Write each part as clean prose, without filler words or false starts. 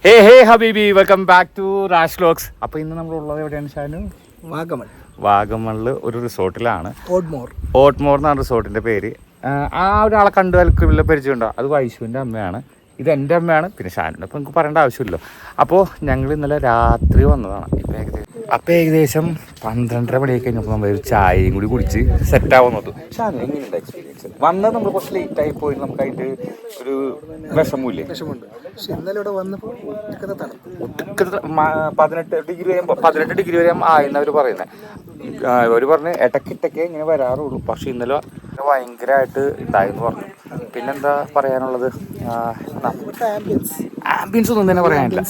ഹേ hey ഹബീബി, welcome back to Rash vlogs. അപ്പോൾ ഇന്ന് നമ്മളുള്ളത് എവിടെയാണ് ഷാനു? വാഗമണില് ഒരു റിസോർട്ടിലാണ്. ഓട്ട്മോർ എന്നാണ് റിസോർട്ടിൻ്റെ പേര്. ആ ഒരാളെ കണ്ടു വല്ല പരിചയമുണ്ടോ? അത് വൈശുവിൻ്റെ അമ്മയാണ്. ഇത് എൻ്റെ അമ്മയാണ്. പിന്നെ ഷാനുവിൻ്റെ അപ്പം നമുക്ക് പറയേണ്ട ആവശ്യമില്ലല്ലോ. അപ്പോൾ ഞങ്ങൾ ഇന്നലെ രാത്രി വന്നതാണ്. അപ്പോൾ ഏകദേശം 12:30 മണിയൊക്കെ കഴിഞ്ഞപ്പോൾ നമ്മൾ ഒരു ചായയും കൂടി കുടിച്ച് സെറ്റാവുന്നത്. ഷാനു എങ്ങനെയുണ്ട് എക്സ്പീരിയൻസ്? വന്നത് നമ്മൾ കുറച്ച് ലേറ്റായി പോയി, നമുക്ക് അതിൻ്റെ ഒരു വിഷമമില്ലേ? പക്ഷെ ഇന്നലെ ഇവിടെ വന്നപ്പോൾ ഒട്ടുക്കത്തെ 18 ഡിഗ്രി വരെ ആയെന്ന് അവർ പറയുന്നത്. അവർ പറഞ്ഞ് ഇടയ്ക്കിട്ടൊക്കെ ഇങ്ങനെ വരാറുള്ളൂ. പക്ഷെ ഇന്നലെ ഭയങ്കരമായിട്ട് ഇതായെന്ന് പറഞ്ഞു. പിന്നെന്താ പറയാനുള്ളത്? ആംബിയൻസ് ഒന്നും തന്നെ പറയാനില്ല.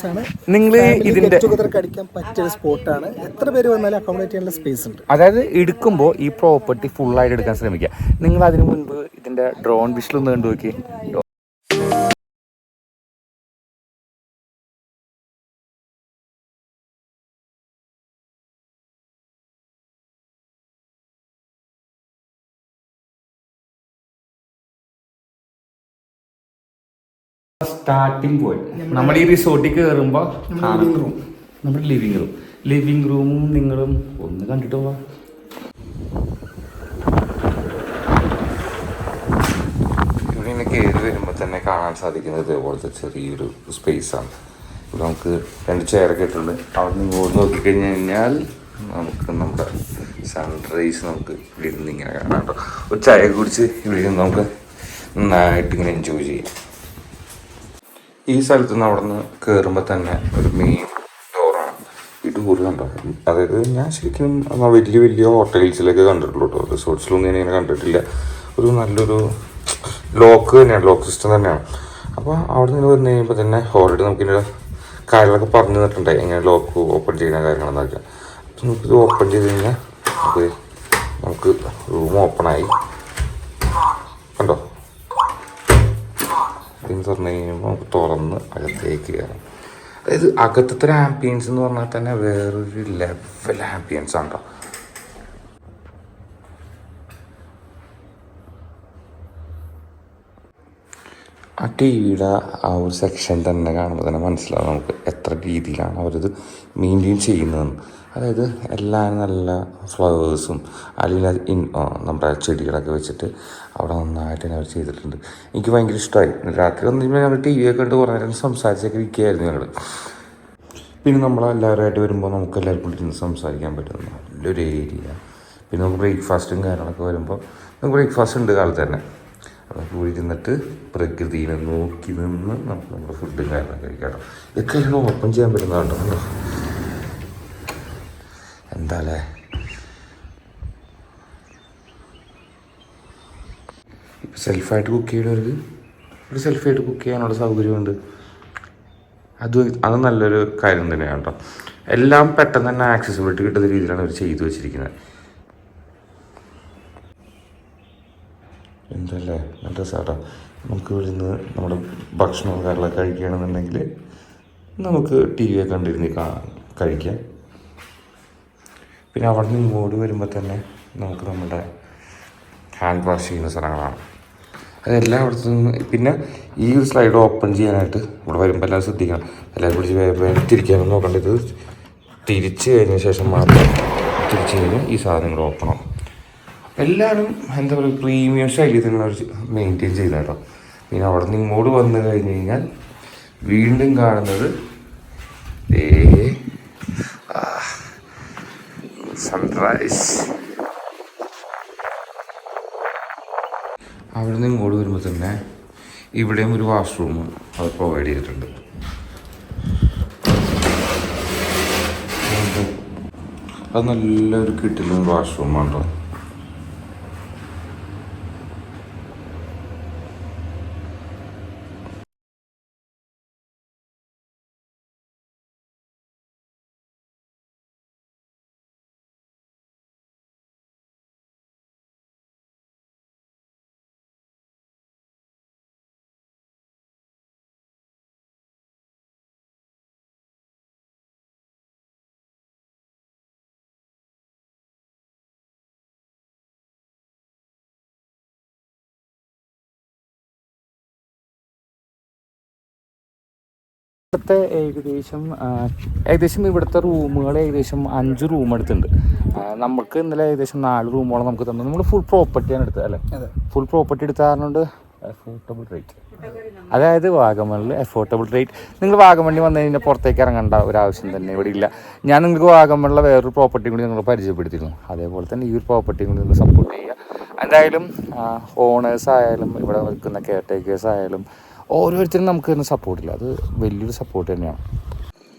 നിങ്ങൾ ഇതിന്റെ അടിക്കാൻ പറ്റിയ സ്പോട്ടാണ്. എത്ര പേര് വന്നാലും അക്കോമഡേറ്റ് ചെയ്യാനുള്ള സ്പേസ് ഉണ്ട്. അതായത് എടുക്കുമ്പോൾ ഈ പ്രോപ്പർട്ടി ഫുള്ളായിട്ട് എടുക്കാൻ ശ്രമിക്കുക. നിങ്ങൾ അതിനു മുൻപ് ഇതിന്റെ ഡ്രോൺ വിഷലൊന്ന് കണ്ടു നോക്കി. സ്റ്റാർട്ടിങ് പോയിന്റ് നമ്മുടെ ഈ റിസോർട്ടിൽ കയറുമ്പോൾ നമ്മുടെ ലിവിംഗ് റൂമും നിങ്ങളും ഒന്ന് കണ്ടിട്ട് പോവാ. ഇവിടെ ഇങ്ങനെ കയറി വരുമ്പോൾ തന്നെ കാണാൻ സാധിക്കുന്നത് ഇതേപോലത്തെ ചെറിയൊരു സ്പേസാണ്. ഇവിടെ നമുക്ക് 2 ചെയറൊക്കെ ഇട്ടുണ്ട്. അവിടെ നിന്ന് ഇങ്ങോട്ട് നോക്കിക്കഴിഞ്ഞ് കഴിഞ്ഞാൽ നമുക്ക് നമ്മുടെ സൺറൈസ് നമുക്ക് ഇവിടെ ഇരുന്ന് ഇങ്ങനെ കാണാം കേട്ടോ. ഒരു ചായ കുടിച്ച് ഇവിടെ ഇരുന്ന് നമുക്ക് നന്നായിട്ട് ഇങ്ങനെ എൻജോയ് ചെയ്യാം. ഈ സ്ഥലത്ത് നിന്ന് അവിടെ നിന്ന് കയറുമ്പോൾ തന്നെ ഒരു മെയിൻ ഡോറാണ്. ഈ ഡോറ് കണ്ടോ? അതായത് ഞാൻ ശരിക്കും വലിയ വലിയ ഹോട്ടൽസിലൊക്കെ കണ്ടിട്ടുള്ളൂ കേട്ടോ. റിസോർട്ട്സിലൊന്നും ഞാൻ ഇങ്ങനെ കണ്ടിട്ടില്ല. ഒരു നല്ലൊരു ലോക്ക് തന്നെയാണ്, ലോക്ക് സിസ്റ്റം തന്നെയാണ്. അപ്പോൾ അവിടെ നിന്ന് വന്നു കഴിയുമ്പോൾ തന്നെ ഓൾറെഡി നമുക്കിതിൻ്റെ കാര്യങ്ങളൊക്കെ പറഞ്ഞു തന്നിട്ടുണ്ടായി, എങ്ങനെ ലോക്ക് ഓപ്പൺ ചെയ്യുന്ന കാര്യങ്ങളെന്നൊക്കെ. അപ്പോൾ നമുക്കിത് ഓപ്പൺ ചെയ്ത് കഴിഞ്ഞാൽ നമുക്ക് റൂം ഓപ്പണായി കണ്ടോ. എന്ന് പറഞ്ഞു കഴിയുമ്പോൾ നമുക്ക് തുറന്ന് അകത്തേക്ക് കയറാം. അതായത് അകത്തത്തെ ഒരു ആംബിയൻസ് എന്ന് പറഞ്ഞാൽ തന്നെ വേറൊരു ലെവൽ ആംബിയൻസ് ആണ് കേട്ടോ. ആ ടി വിയുടെ ആ ഒരു സെക്ഷൻ തന്നെ കാണുമ്പോൾ തന്നെ മനസ്സിലാവും നമുക്ക് എത്ര രീതിയിലാണ് അവരത് മെയിൻറ്റെയിൻ ചെയ്യുന്നതെന്ന്. അതായത് എല്ലാവരും നല്ല ഫ്ലവേഴ്സും അല്ലെങ്കിൽ നമ്മുടെ ചെടികളൊക്കെ വെച്ചിട്ട് അവിടെ നന്നായിട്ട് തന്നെ അവർ ചെയ്തിട്ടുണ്ട്. എനിക്ക് ഭയങ്കര ഇഷ്ടമായി. രാത്രി വന്നു കഴിയുമ്പോൾ ഞങ്ങൾ ടി വിയൊക്കെ കണ്ട് കുറേ നേരം സംസാരിച്ചൊക്കെ ഇരിക്കുകയായിരുന്നു ഞങ്ങൾ. പിന്നെ നമ്മളെല്ലാവരുമായിട്ട് വരുമ്പോൾ നമുക്ക് എല്ലാവർക്കും കൂടി ഇരുന്ന് സംസാരിക്കാൻ പറ്റുന്ന നല്ലൊരു ഏരിയ. പിന്നെ നമുക്ക് ബ്രേക്ക്ഫാസ്റ്റും കാര്യങ്ങളൊക്കെ വരുമ്പോൾ നമുക്ക് ബ്രേക്ക്ഫാസ്റ്റ് ഉണ്ട് കാലത്ത് തന്നെ. അപ്പോൾ കൂടി ഇരുന്നിട്ട് പ്രകൃതിയെ നോക്കി നിന്ന് നമുക്ക് നമ്മുടെ ഫുഡും കാര്യങ്ങളൊക്കെ കഴിക്കാം. ഇതൊക്കെ എല്ലാം ഓപ്പൺ ചെയ്യാൻ പറ്റുന്നതുണ്ടോ? എന്താ അല്ലേ? ഇപ്പം സെൽഫായിട്ട് കുക്ക് ചെയ്യുന്നവർക്ക് ഒരു സെൽഫായിട്ട് കുക്ക് ചെയ്യാനുള്ള സൗകര്യമുണ്ട്. അത് നല്ലൊരു കാര്യം തന്നെയാണ് കേട്ടോ. എല്ലാം പെട്ടെന്ന് തന്നെ ആക്സസിബിലിറ്റി കിട്ടുന്ന രീതിയിലാണ് അവർ ചെയ്തു വെച്ചിരിക്കുന്നത്. എന്തല്ലേ നല്ല രസമാട്ടോ. നമുക്ക് ഇവിടുന്ന് നമ്മുടെ ഭക്ഷണവും കാര്യങ്ങളൊക്കെ കഴിക്കുകയാണെന്നുണ്ടെങ്കിൽ നമുക്ക് ടി വിയൊക്കെ കണ്ടിരുന്ന് കഴിക്കാം. പിന്നെ അവിടെ നിന്ന് ഇങ്ങോട്ട് വരുമ്പോൾ തന്നെ നമുക്ക് നമ്മുടെ ഹാൻഡ് വാഷ് ചെയ്യുന്ന സ്ഥലങ്ങളാണ്. അതെല്ലായിടത്തു നിന്ന്. പിന്നെ ഈ ഒരു സ്ലൈഡ് ഓപ്പൺ ചെയ്യാനായിട്ട് ഇവിടെ വരുമ്പോൾ എല്ലാവരും ശ്രദ്ധിക്കണം. എല്ലാവരും പിടിച്ച് വേഗം തിരിക്കാനൊന്നും നോക്കേണ്ടത്. തിരിച്ച് കഴിഞ്ഞ ശേഷം മാത്രം തിരിച്ച് കഴിഞ്ഞാൽ ഈ സാധനങ്ങൾ ഓപ്പണാവും. എല്ലാവരും എന്താ പറയുക, പ്രീമിയം ശൈലിയിൽ തന്നെ അവർ മെയിൻറ്റെയിൻ ചെയ്ത കേട്ടോ. പിന്നെ അവിടെ നിന്ന് ഇങ്ങോട്ട് വന്നു കഴിഞ്ഞ് കഴിഞ്ഞാൽ വീണ്ടും കാണുന്നത് സൺറൈസ്. അവിടെ നിന്ന് ഇങ്ങോട്ട് വരുമ്പോൾ തന്നെ ഇവിടെയും ഒരു വാഷ്റൂം അത് പ്രൊവൈഡ് ചെയ്തിട്ടുണ്ട്. അത് നല്ലൊരു കിട്ടുന്ന വാഷ്റൂമാണ് കേട്ടോ. ഇവിടുത്തെ ഏകദേശം ഇവിടുത്തെ റൂമുകൾ ഏകദേശം 5 റൂം എടുത്തിട്ടുണ്ട്. നമുക്ക് ഇന്നലെ ഏകദേശം 4 റൂമോളം നമുക്ക് തന്നു. നമ്മൾ ഫുൾ പ്രോപ്പർട്ടിയാണ് എടുത്തത് അല്ലേ? ഫുൾ പ്രോപ്പർട്ടി എടുത്ത കാരണം അഫോർഡബിൾ റേറ്റ്, അതായത് വാഗമണിൽ അഫോർഡബിൾ റേറ്റ്. നിങ്ങൾ വാഗമണ്ണി വന്നു കഴിഞ്ഞാൽ പുറത്തേക്ക് ഇറങ്ങേണ്ട ഒരാവശ്യം തന്നെ ഇവിടെ ഇല്ല. ഞാൻ നിങ്ങൾക്ക് വാഗമണിലെ വേറൊരു പ്രോപ്പർട്ടി കൂടി നിങ്ങൾ പരിചയപ്പെടുത്തിയിരുന്നു. അതേപോലെ തന്നെ ഈ ഒരു പ്രോപ്പർട്ടി കൂടി നിങ്ങൾ സപ്പോർട്ട് ചെയ്യുക. എന്തായാലും ഓണേഴ്സ് ആയാലും ഇവിടെ നിൽക്കുന്ന കെയർ ടേക്കേഴ്സ് ആയാലും ഓരോരുത്തരും നമുക്ക് തന്നെ സപ്പോർട്ടില്ല. അത് വലിയൊരു സപ്പോർട്ട് തന്നെയാണ്.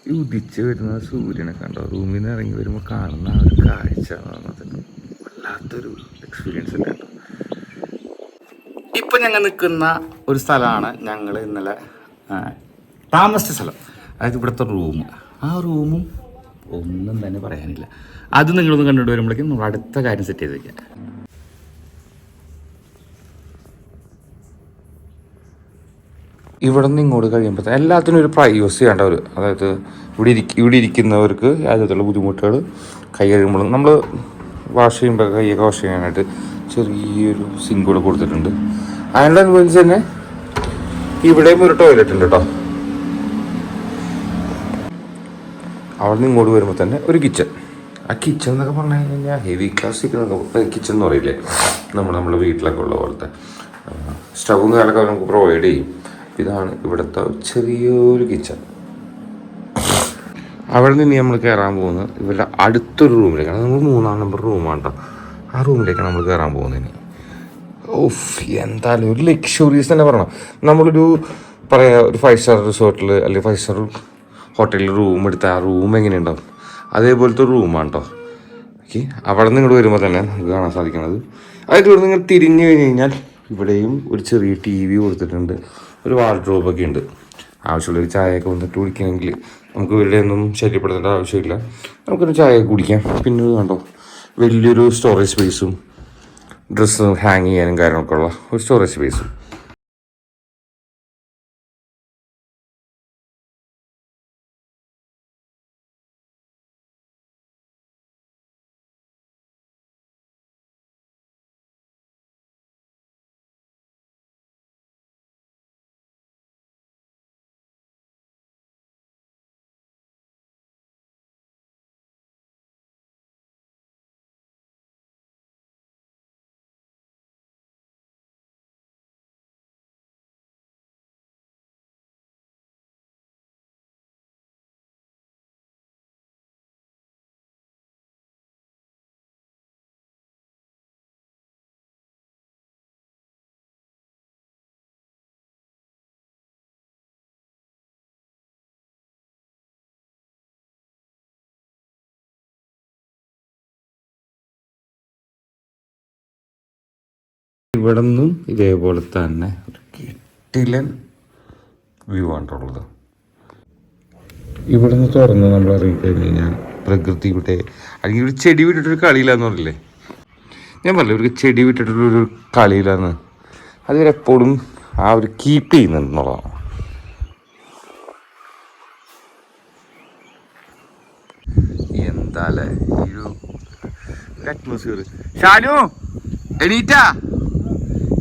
ഈ ഉദിച്ച് വരുന്ന സൂര്യനെ കണ്ടോ, റൂമിൽ നിന്ന് ഇറങ്ങി വരുമ്പോൾ കാണുന്ന ആ ഒരു കാഴ്ച വല്ലാത്തൊരു എക്സ്പീരിയൻസ് ഒക്കെ ഉണ്ടോ. ഇപ്പം ഞങ്ങൾ നിൽക്കുന്ന ഒരു സ്ഥലമാണ് ഞങ്ങൾ ഇന്നലെ താമസിച്ച സ്ഥലം. അതായത് ഇവിടുത്തെ റൂം. ആ റൂമും ഒന്നും തന്നെ പറയാനില്ല. അത് നിങ്ങളൊന്ന് കണ്ടിട്ട് വരുമ്പോഴേക്കും നമ്മൾ അടുത്ത കാര്യം സെറ്റ് ചെയ്ത് വയ്ക്കാം. ഇവിടെ നിന്ന് ഇങ്ങോട്ട് കഴിയുമ്പോൾ എല്ലാത്തിനും ഒരു പ്രൈവസി വേണ്ട ഒരു, അതായത് ഇവിടെ ഇരിക്കുന്നവർക്ക് യാതൊരുള്ള ബുദ്ധിമുട്ടുകൾ കൈ കഴിയുമ്പോഴും നമ്മൾ വാഷ് ചെയ്യുമ്പോൾ കൈയൊക്കെ വാഷ് ചെയ്യാനായിട്ട് ചെറിയൊരു സിങ്ക് കൂടെ കൊടുത്തിട്ടുണ്ട്. അതിനനുസരിച്ച് തന്നെ ഇവിടെയും ഒരു ടോയ്ലറ്റ് ഉണ്ട് കേട്ടോ. അവിടെ നിന്ന് ഇങ്ങോട്ട് വരുമ്പോൾ തന്നെ ഒരു കിച്ചൺ. ആ കിച്ചൺ എന്നൊക്കെ പറഞ്ഞു കഴിഞ്ഞാൽ ഹെവി ക്ലാസ് കിച്ചൺ എന്ന് പറയില്ലേ, നമ്മുടെ വീട്ടിലൊക്കെ ഉള്ള പോലത്തെ സ്റ്റവും കാര്യങ്ങളൊക്കെ നമുക്ക് പ്രൊവൈഡ് ചെയ്യും. ഇതാണ് ഇവിടുത്തെ ചെറിയൊരു കിച്ചൺ. അവിടെ നിന്ന് നമ്മൾ കയറാൻ പോകുന്നത് ഇവരുടെ അടുത്തൊരു റൂമിലേക്കാണ്. നമ്മൾ 3-ാം നമ്പർ റൂമാണ് കേട്ടോ. ആ റൂമിലേക്കാണ് നമ്മൾ കയറാൻ പോകുന്നതിന്. ഓഫ്, എന്തായാലും ഒരു ലക്ഷറീസ് തന്നെ പറയണം. നമ്മളൊരു ഒരു 5 സ്റ്റാർ റിസോർട്ടിൽ അല്ലെങ്കിൽ 5 സ്റ്റാർ ഹോട്ടലിൽ റൂം എടുത്താൽ ആ റൂം എങ്ങനെയുണ്ടാവും അതേപോലത്തെ റൂമാണ് കേട്ടോ. ഓക്കെ, അവിടെ നിന്ന് ഇങ്ങോട്ട് വരുമ്പോൾ തന്നെ നമുക്ക് കാണാൻ സാധിക്കുന്നത്, അതായത് ഇവിടെ നിങ്ങൾ തിരിഞ്ഞു കഴിഞ്ഞ് കഴിഞ്ഞാൽ ഇവിടെയും ഒരു ചെറിയ TV കൊടുത്തിട്ടുണ്ട്. ഒരു വാർഡ്രോബൊക്കെ ഉണ്ട്. ആവശ്യമുള്ളൊരു ചായയൊക്കെ വന്നിട്ട് കുടിക്കണമെങ്കിൽ നമുക്ക് ഇവിടെ ഒന്നും ശല്യപ്പെടുത്തേണ്ട ആവശ്യമില്ല. നമുക്കൊരു ചായയൊക്കെ കുടിക്കാം. പിന്നെ കണ്ടോ വലിയൊരു സ്റ്റോറേജ് സ്പേസും ഡ്രസ്സ് ഹാങ് ചെയ്യാനും കാര്യങ്ങളൊക്കെ ഉള്ള ഒരു സ്റ്റോറേജ് സ്പേസും. ഇവിടെ നിന്നും ഇതേപോലെ തന്നെ ഒരു കിട്ടിലൻ വ്യൂ ആണുള്ളത്. ഇവിടെ നിന്ന് തുറന്ന് നമ്മൾ ഇറങ്ങിക്കഴിഞ്ഞ് കഴിഞ്ഞാൽ പ്രകൃതി ഇവിടെ, അല്ലെങ്കിൽ ഒരു ചെടി വിട്ടിട്ടൊരു കളിയില്ലാന്ന് പറയില്ലേ, ഞാൻ പറഞ്ഞില്ല ഒരു ചെടി വിട്ടിട്ടൊരു കളിയില്ലാന്ന്. അതിവരെപ്പോഴും ആ ഒരു കീപ്പ് ചെയ്യുന്നുണ്ടെന്നുള്ളതാണ്. എന്താല്ലേ ഈ ഒരു അറ്റ്മോസ്ഫിയർ. ഷാനു എണീറ്റാ,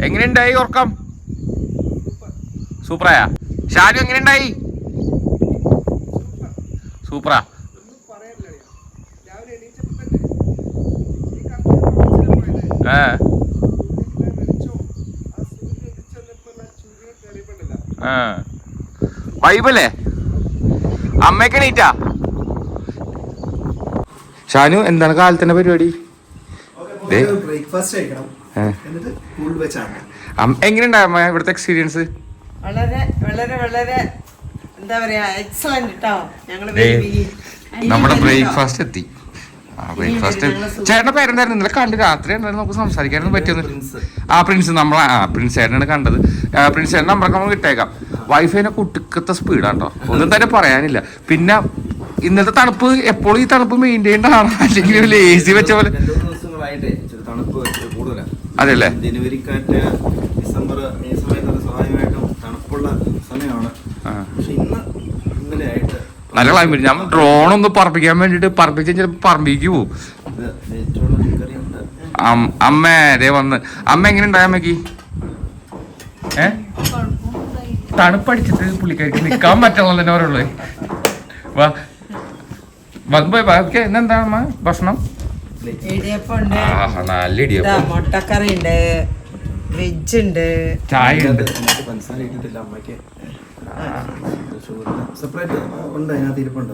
എങ്ങനെയുണ്ടായി ഉറക്കം? സൂപ്പറായാ? ഷാനു എങ്ങനെയുണ്ടായി? സൂപ്പറാ. വൈബല്ലേ? അമ്മയൊക്കെ എണീറ്റാ? ഷാനു എന്താണ് കാലത്തിന്റെ പരിപാടി? ബ്രേക്ക്ഫാസ്റ്റ് കഴിക്കണം. എങ്ങനെയുണ്ടായിരുന്നു ഇവിടുത്തെ എക്സ്പീരിയൻസ്? വളരെ വളരെ വളരെ എന്താ പറയാ എക്സലന്റ് ട്ടോ. നമ്മുടെ ബ്രേക്ക്ഫാസ്റ്റ് എത്തി. ബ്രേക്ക്ഫാസ്റ്റ് ചേട്ടന്റെ പേരെന്തായിരുന്നു? ഇന്നലെ കണ്ട് രാത്രി എന്തായാലും നമുക്ക് സംസാരിക്കാനൊന്നും പറ്റുന്നു. പ്രിൻസ്, നമ്മളെ പ്രിൻസ് ചേട്ടനാണ് കണ്ടത്. പ്രിൻസ് ചേട്ടൻ നമ്പറൊക്കെ നമ്മൾ കിട്ടേക്കാം. വൈഫൈനെ കുട്ടിക്കത്തെ സ്പീഡാണ് കേട്ടോ, ഒന്നും തന്നെ പറയാനില്ല. പിന്നെ ഇന്നത്തെ തണുപ്പ് എപ്പോഴും ഈ തണുപ്പ് മെയിൻറ്റെയിൻ ചെയ്യേണ്ടതാണ്, അല്ലെങ്കിൽ AC വെച്ച പോലെ. അതെല്ലേ, ജനുവരി കാറ്റ് ഡിസംബർ ഈ സമയത്തൊക്കെ സ്വാഭാവികമായിട്ടും തണുപ്പുള്ള സമയമാണ്. പക്ഷെ ഇന്നലെ ആയിട്ട് നല്ല ക്ലൈമറ്റ്. ഞാൻ ഡ്രോൺ പറപ്പിക്കാൻ വേണ്ടിട്ട് പറപ്പിച്ച് പറമ്പിക്ക് പോവും. അമ്മ അതേ വന്ന്. അമ്മ എങ്ങനെ ഉണ്ടായ അമ്മക്ക്? തണുപ്പടിച്ചിട്ട് പുള്ളിക്കാർക്ക് നിക്കാൻ പറ്റുള്ള തന്നെ പറയുള്ളൂ. വാ പോയി ബാക്കി ഇന്നെന്താ ഭക്ഷണം? ഇടിയപ്പം ഉണ്ട്, നല്ല ഇടിയപ്പം, മുട്ടക്കറി ഉണ്ട്, വെജ് ഉണ്ട്, ചായ ഉണ്ട്. പഞ്ചസാര ഇട്ടിട്ടില്ല അമ്മയ്ക്ക്, സെപ്പറേറ്റ് ഉണ്ട് അതിനകത്ത് ഇരിപ്പുണ്ട്.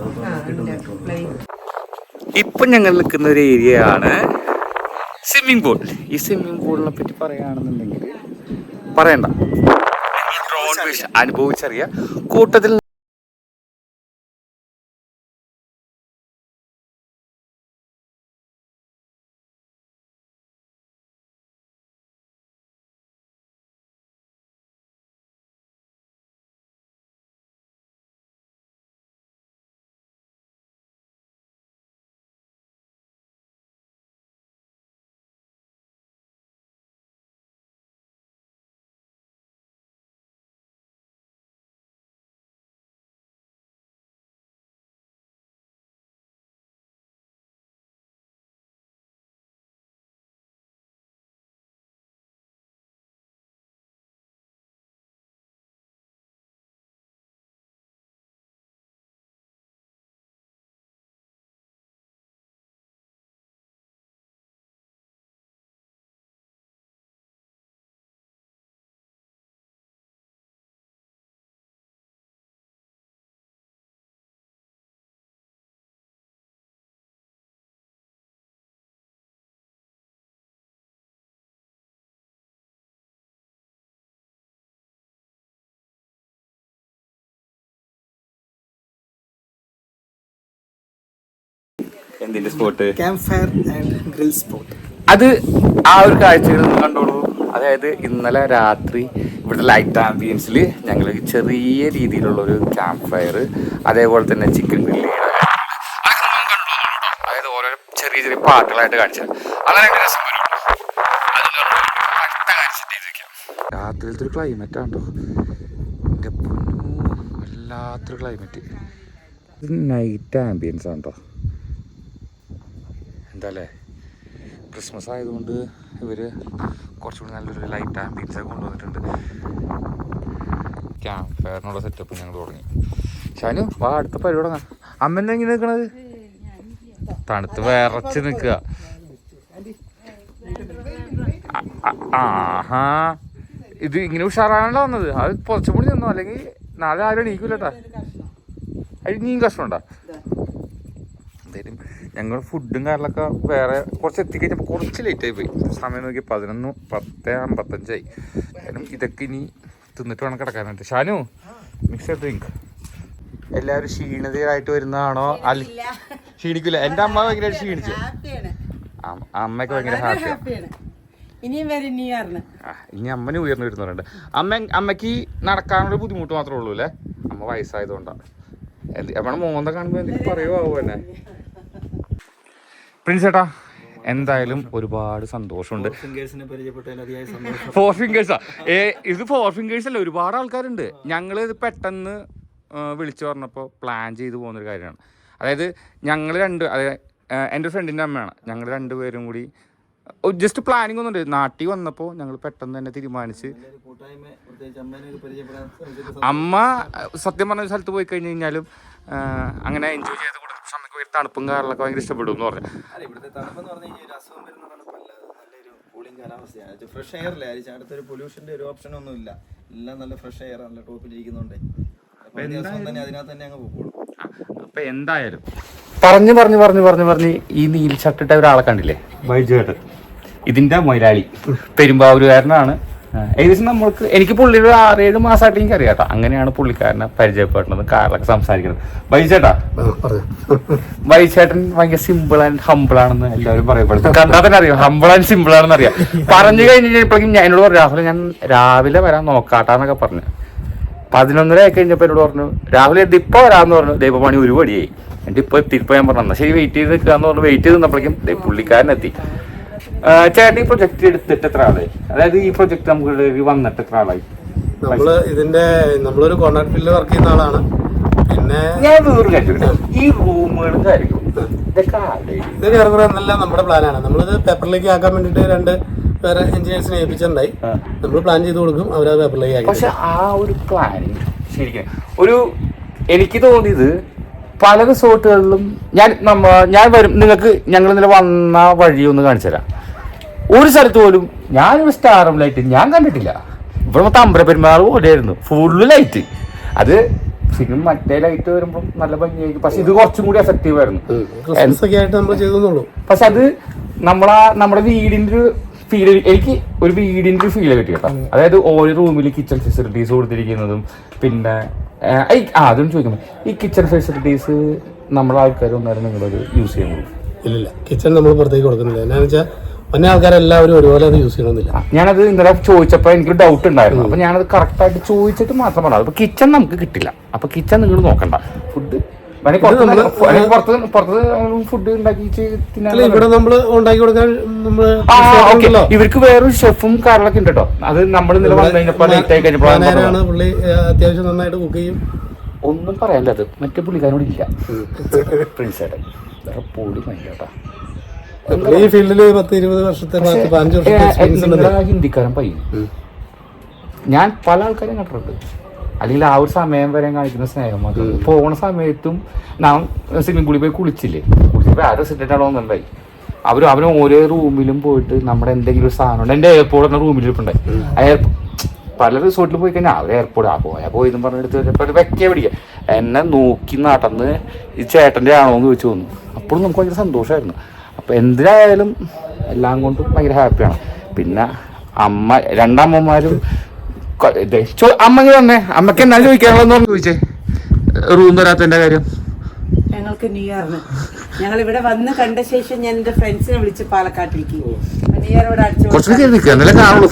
ഇപ്പൊ ഞങ്ങൾ നിൽക്കുന്ന ഒരു ഏരിയ ആണ് സ്വിമ്മിംഗ് പൂൾ. ഈ സ്വിമ്മിംഗ് പൂളിനെ പറ്റി പറയുകയാണെന്നുണ്ടെങ്കിൽ പറയണ്ട, ഡ്രോൺ ഫിഷ് അനുഭവിച്ചറിയ കൂട്ടത്തിൽ. എന്തിന്റെ spot? Camp fire and grill spot. അത് ആ ഒരു കാഴ്ചകൾ കണ്ടോളൂ. അതായത് ഇന്നലെ രാത്രി ഇവിടുത്തെ ലൈറ്റ് ആംബിയൻസിൽ ഞങ്ങൾ ചെറിയ രീതിയിലുള്ള ഒരു ക്യാമ്പ് ഫയർ, അതേപോലെ തന്നെ ചിക്കൻ ഗ്രില്ല്, അതായത് ഓരോ ചെറിയ ചെറിയ പാട്ടുകളായിട്ട് കാണിച്ചത്. അങ്ങനെ രസം വരും. അടുത്ത കാഴ്ച രാത്രിയിലത്തെ ഒരു ക്ലൈമറ്റ് ആണോ, എൻ്റെ വല്ലാത്തൊരു ക്ലൈമറ്റ്. ഇത് നൈറ്റ് ആംബിയൻസ് ആണോ, എന്താ അല്ലേ? ക്രിസ്മസ് ആയതുകൊണ്ട് ഇവർ കുറച്ചുകൂടി നല്ലൊരു ലൈറ്റ് ആംബിയൻസ് ഒക്കെ കൊണ്ടുവന്നിട്ടുണ്ട്. ക്യാമ്പ് ഫയറിനുള്ള സെറ്റപ്പ് ഞങ്ങൾ തുടങ്ങി. ഷാനു വാ, അടുത്ത പരിപാടി തുടങ്ങാം. അമ്മ എന്താ ഇങ്ങനെ നിൽക്കണത്? തണുത്ത് വിറച്ച് നിൽക്കുക. ആഹാ, ഇത് ഇങ്ങനെ ഉഷാറാണല്ലോ വന്നത്. അത് കുറച്ചും കൂടി നിന്നോ, അല്ലെങ്കിൽ നാളെ ആരും എണീക്കൂലട്ടാ. അത് നീ കഷ്ടമുണ്ടാ? എന്തായാലും ഞങ്ങൾ ഫുഡും കാര്യങ്ങളൊക്കെ വേറെ കുറച്ച് എത്തിക്കഴിഞ്ഞപ്പോൾ കുറച്ച് ലേറ്റായി പോയി. സമയം നോക്കി 11:55. എന്തായാലും ഇതൊക്കെ ഇനി തിന്നിട്ട് വേണം കിടക്കാനായിട്ട്. Shanu, mixed drink. എല്ലാവരും ക്ഷീണിതരായിട്ട് വരുന്നതാണോ? അല്ല, ക്ഷീണിക്കില്ല. എൻ്റെ അമ്മ ഭയങ്കരമായിട്ട് ക്ഷീണിച്ചു. അമ്മയൊക്കെ ഭയങ്കര ഹാപ്പിയാണ്. ഇനി അമ്മന് ഉയർന്നു വരുന്നവരുണ്ട്. അമ്മയ്ക്ക് നടക്കാനുള്ള ബുദ്ധിമുട്ട് മാത്രമേ ഉള്ളൂ അല്ലേ? അമ്മ വയസ്സായതുകൊണ്ടാണ്. നമ്മുടെ മോന്ത കാണുമ്പോൾ എന്തെങ്കിലും പറയുമോ തന്നെ. പ്രിൻസ് ചേട്ടാ, എന്തായാലും ഒരുപാട് സന്തോഷമുണ്ട്. ഫോർ ഫിംഗേഴ്സാ? ഇത് ഫോർ ഫിംഗേഴ്സ് അല്ല, ഒരുപാട് ആൾക്കാരുണ്ട്. ഞങ്ങൾ ഇത് പെട്ടെന്ന് വിളിച്ചു പറഞ്ഞപ്പോൾ പ്ലാൻ ചെയ്ത് പോകുന്നൊരു കാര്യമാണ്. അതായത് ഞങ്ങൾ അതായത് എൻ്റെ ഫ്രണ്ടിൻ്റെ അമ്മയാണ്. ഞങ്ങൾ രണ്ടുപേരും കൂടി ജസ്റ്റ് പ്ലാനിങ് ഒന്നുണ്ട്. നാട്ടിൽ വന്നപ്പോൾ ഞങ്ങൾ പെട്ടെന്ന് തന്നെ തീരുമാനിച്ച്, അമ്മ സത്യം പറഞ്ഞ സ്ഥലത്ത് പോയി കഴിഞ്ഞ് കഴിഞ്ഞാലും അങ്ങനെ എൻജോയ് ചെയ്ത് സമയത്ത് തണുപ്പും കാറിലൊക്കെ ഭയങ്കര ഇഷ്ടപ്പെടും എന്ന് പറഞ്ഞു. ഇവിടുത്തെ തണുപ്പെന്ന് പറഞ്ഞു കഴിഞ്ഞാൽ അസുഖം വരുന്ന തണുപ്പല്ല, നല്ലൊരു കൂളിംഗ് കാലാവസ്ഥയാണ്. ഫ്രഷ് എയറിലെ അടുത്തൊരു പൊല്യൂഷന്റെ ഒരു ഓപ്ഷൻ ഒന്നും ഇല്ല. എല്ലാം നല്ല ഫ്രഷ് എയർ ആണ് ടോപ്പിലിരിക്കുന്നുണ്ട്. തന്നെ അതിനകത്ത് തന്നെ അങ്ങ് പോകും. അപ്പൊ എന്തായാലും പറഞ്ഞ് ഈ നീൽ ഷർട്ടിട്ട ഒരാളെ കണ്ടില്ലേ, ബൈജുവേട്ടൻ, ഇതിന്റെ മൊയിലാളി, പെരുമ്പാവൂരുകാരനാണ്. ഏകദേശം നമ്മൾക്ക് എനിക്ക് പുള്ളിയുടെ 6-7 മാസമായിട്ട് എനിക്ക് അറിയാം കേട്ടോ. അങ്ങനെയാണ് പുള്ളിക്കാരനെ പരിചയപ്പെടുന്നത്, കാറിലൊക്കെ സംസാരിക്കുന്നത്. ബൈചേട്ടൻ ഭയങ്കര സിമ്പിൾ ആൻഡ് ഹംബിൾ ആണെന്ന് എല്ലാവരും പറയപ്പെടുന്നത്. കണ്ടാൽ തന്നെ അറിയാം ഹംബിൾ ആൻഡ് സിമ്പിൾ ആണെന്ന് അറിയാം. പറഞ്ഞു കഴിഞ്ഞപ്പോഴേക്കും ഞാൻ എന്നോട് പറഞ്ഞു, രാഹുൽ ഞാൻ രാവിലെ വരാൻ നോക്കാട്ടാന്നൊക്കെ പറഞ്ഞു. 11:30 ആയി കഴിഞ്ഞപ്പോൾ എന്നോട് പറഞ്ഞു, രാഹുൽ ഇപ്പൊ വരാമെന്ന് പറഞ്ഞു. ദൈവമണി 1 പടിയായി. എന്നിട്ട് ഇപ്പൊ എത്തിയപ്പോൾ ഞാൻ പറഞ്ഞു ശരി വെയിറ്റ് ചെയ്ത് നിൽക്കുക എന്ന് പറഞ്ഞു. വെയിറ്റ് ചെയ്ത് നിന്നപ്പോഴേക്കും പുള്ളിക്കാരനെത്തി. ചേട്ടൻ ഈ പ്രൊജക്ട് എടുത്തിട്ട് എത്ര ആളായി? അതായത് ഈ പ്രൊജക്ട് നമുക്ക് വന്നിട്ട് എത്ര ആളായി? നമ്മളൊരു കോൺട്രാക്ട് ഫീൽഡിൽ വർക്ക് ചെയ്യുന്ന ആളാണ്. പിന്നെ ഞാൻ വേറൊരു കാര്യം, ഈ റൂമുകളും കാര്യങ്ങളും ഇതൊക്കെ നല്ല നമ്മുടെ പ്ലാനാണ്. നമ്മളിത് പേപ്പറിലേക്ക് ആക്കാൻ വേണ്ടിയിട്ട് 2 വേറെ എഞ്ചിനീയേഴ്സിനെ ഏൽപ്പിച്ചിട്ടുണ്ടായി. നമ്മൾ പ്ലാൻ ചെയ്ത് കൊടുക്കും, അവരത് അപ്ലൈ ആക്കി. പക്ഷെ ആ ഒരു പ്ലാനിങ് ശരിക്കും എനിക്ക് തോന്നിയത് പല റിസോർട്ടുകളിലും ഞാൻ വരും, നിങ്ങൾക്ക് ഞങ്ങൾ ഇന്നലെ വന്ന വഴി ഒന്ന് കാണിച്ചു തരാം. ഒരു സ്ഥലത്ത് പോലും ഞാനൊരു സ്റ്റാറും ലൈറ്റ് ഞാൻ കണ്ടിട്ടില്ല. ഇവിടെ മൊത്തം അമ്പലപ്പെരുമാറ് പോലെയായിരുന്നു, ഫുള്ള് ലൈറ്റ്. അത് ശരിക്കും മറ്റേ ലൈറ്റ് വരുമ്പോൾ നല്ല ഭംഗിയായിരിക്കും, പക്ഷെ ഇത് കുറച്ചും കൂടി എഫക്റ്റീവ് ആയിരുന്നു. പക്ഷെ അത് നമ്മുടെ വീടിന്റെ ഒരു ഫീൽ, എനിക്ക് ഒരു വീടിന്റെ ഒരു ഫീല് കിട്ടി കേട്ടോ. അതായത് ഓരോ റൂമിൽ കിച്ചൺ ഫെസിലിറ്റീസ് കൊടുത്തിരിക്കുന്നതും, പിന്നെ അതും ചോദിക്കുമ്പോൾ ഈ കിച്ചൺ ഫെസിലിറ്റീസ് നമ്മുടെ ആൾക്കാരൊന്നും നിങ്ങളത് യൂസ് ചെയ്യുന്നത് ഇല്ല. കിച്ചൺ നമ്മൾ പുറത്തേക്ക് കൊടുക്കുന്നില്ല. എന്നാന്ന് വെച്ചാൽ മറ്റേ ആൾക്കാരെല്ലാവരും ഒരുപോലെ അത് യൂസ് ചെയ്യണമെന്നില്ല. ഞാനത് ഇന്നലെ ചോദിച്ചപ്പോൾ എനിക്കൊരു ഡൗട്ട് ഉണ്ടായിരുന്നു. അപ്പൊ ഞാനത് കറക്റ്റായിട്ട് ചോദിച്ചിട്ട് മാത്രം പറഞ്ഞു. അപ്പൊ കിച്ചൺ നമുക്ക് കിട്ടില്ല, അപ്പൊ കിച്ചൺ നിങ്ങൾ നോക്കണ്ട. ഫുഡ് ഫുഡ് ഉണ്ടാക്കി ഇവിടെ നമ്മൾ ഉണ്ടാക്കി കൊടുക്കാൻ ഇവർക്ക് വേറൊരു ഷെഫും കാര്യങ്ങളൊക്കെ ഉണ്ട് കേട്ടോ. അത് നമ്മൾ ഇന്നലെ വന്നു കഴിഞ്ഞപ്പോൾ ലേറ്റ് ആയി കഴിഞ്ഞപ്പോഴാണ് പുള്ളി അത്യാവശ്യം നന്നായിട്ട് കുക്ക് ചെയ്യും. ഒന്നും പറയാനില്ല, അത് മറ്റേ പുള്ളിക്കാരോട് ഇല്ല. പ്രിൻസ് ഏട്ടൻ വേറെ പൊടി ഭയങ്കര ഈ ഫീൽഡില് 10-20 വർഷത്തെ 15 വർഷത്തെ ഹിന്ദിക്കാരൻ പയ്യൻ. ഞാൻ പല ആൾക്കാരെയും കണ്ടിട്ടുണ്ട്. അല്ലെങ്കിൽ ആ ഒരു സമയം വരെ കാണിക്കുന്ന സ്നേഹം മാത്രം. പോണ സമയത്തും നാം സ്വിമ്മിംഗ് പൂളിൽ പോയി കുളിച്ചില്ലേ, കുളിച്ചപ്പോൾ ആരും സെറ്റാണോ എന്നുണ്ടായി. അവന് ഓരോ റൂമിലും പോയിട്ട് നമ്മുടെ എന്തെങ്കിലും ഒരു സാധനം ഉണ്ട്. എൻ്റെ എയർപോർട്ട് എന്ന റൂമിൽ ഇരിപ്പുണ്ടായി. പല റിസോർട്ടിൽ പോയി കഴിഞ്ഞാൽ അവർ എയർപോർട്ട് പോയതെന്ന് പറഞ്ഞെടുത്ത് വെക്കേ പിടിക്കുക. എന്നെ നോക്കി നടന്ന് ഈ ചേട്ടൻ്റെ ആണോ എന്ന് ചോദിച്ചു തോന്നുന്നു. അപ്പോഴും നമുക്ക് ഭയങ്കര സന്തോഷമായിരുന്നു. അപ്പം എന്തിനായാലും എല്ലാം കൊണ്ടും ഭയങ്കര ഹാപ്പിയാണ്. പിന്നെ രണ്ടമ്മമാരും അമ്മക്ക് തന്നെ അമ്മക്ക് എന്നാ ചോദിക്കാനുള്ളതെന്ന് ചോദിച്ചേ റൂം തരാത്തതിന്റെ കാര്യം. ഞങ്ങൾക്ക് ന്യൂ ഇയറിന് ഞങ്ങൾ ഇവിടെ വന്ന് കണ്ട ശേഷം ഞാൻ എന്റെ ഫ്രണ്ട്സിനെ വിളിച്ച് പാലക്കാട്ടിലേക്ക് ന്യൂ ഇയർ ഇവിടെ അടിച്ചു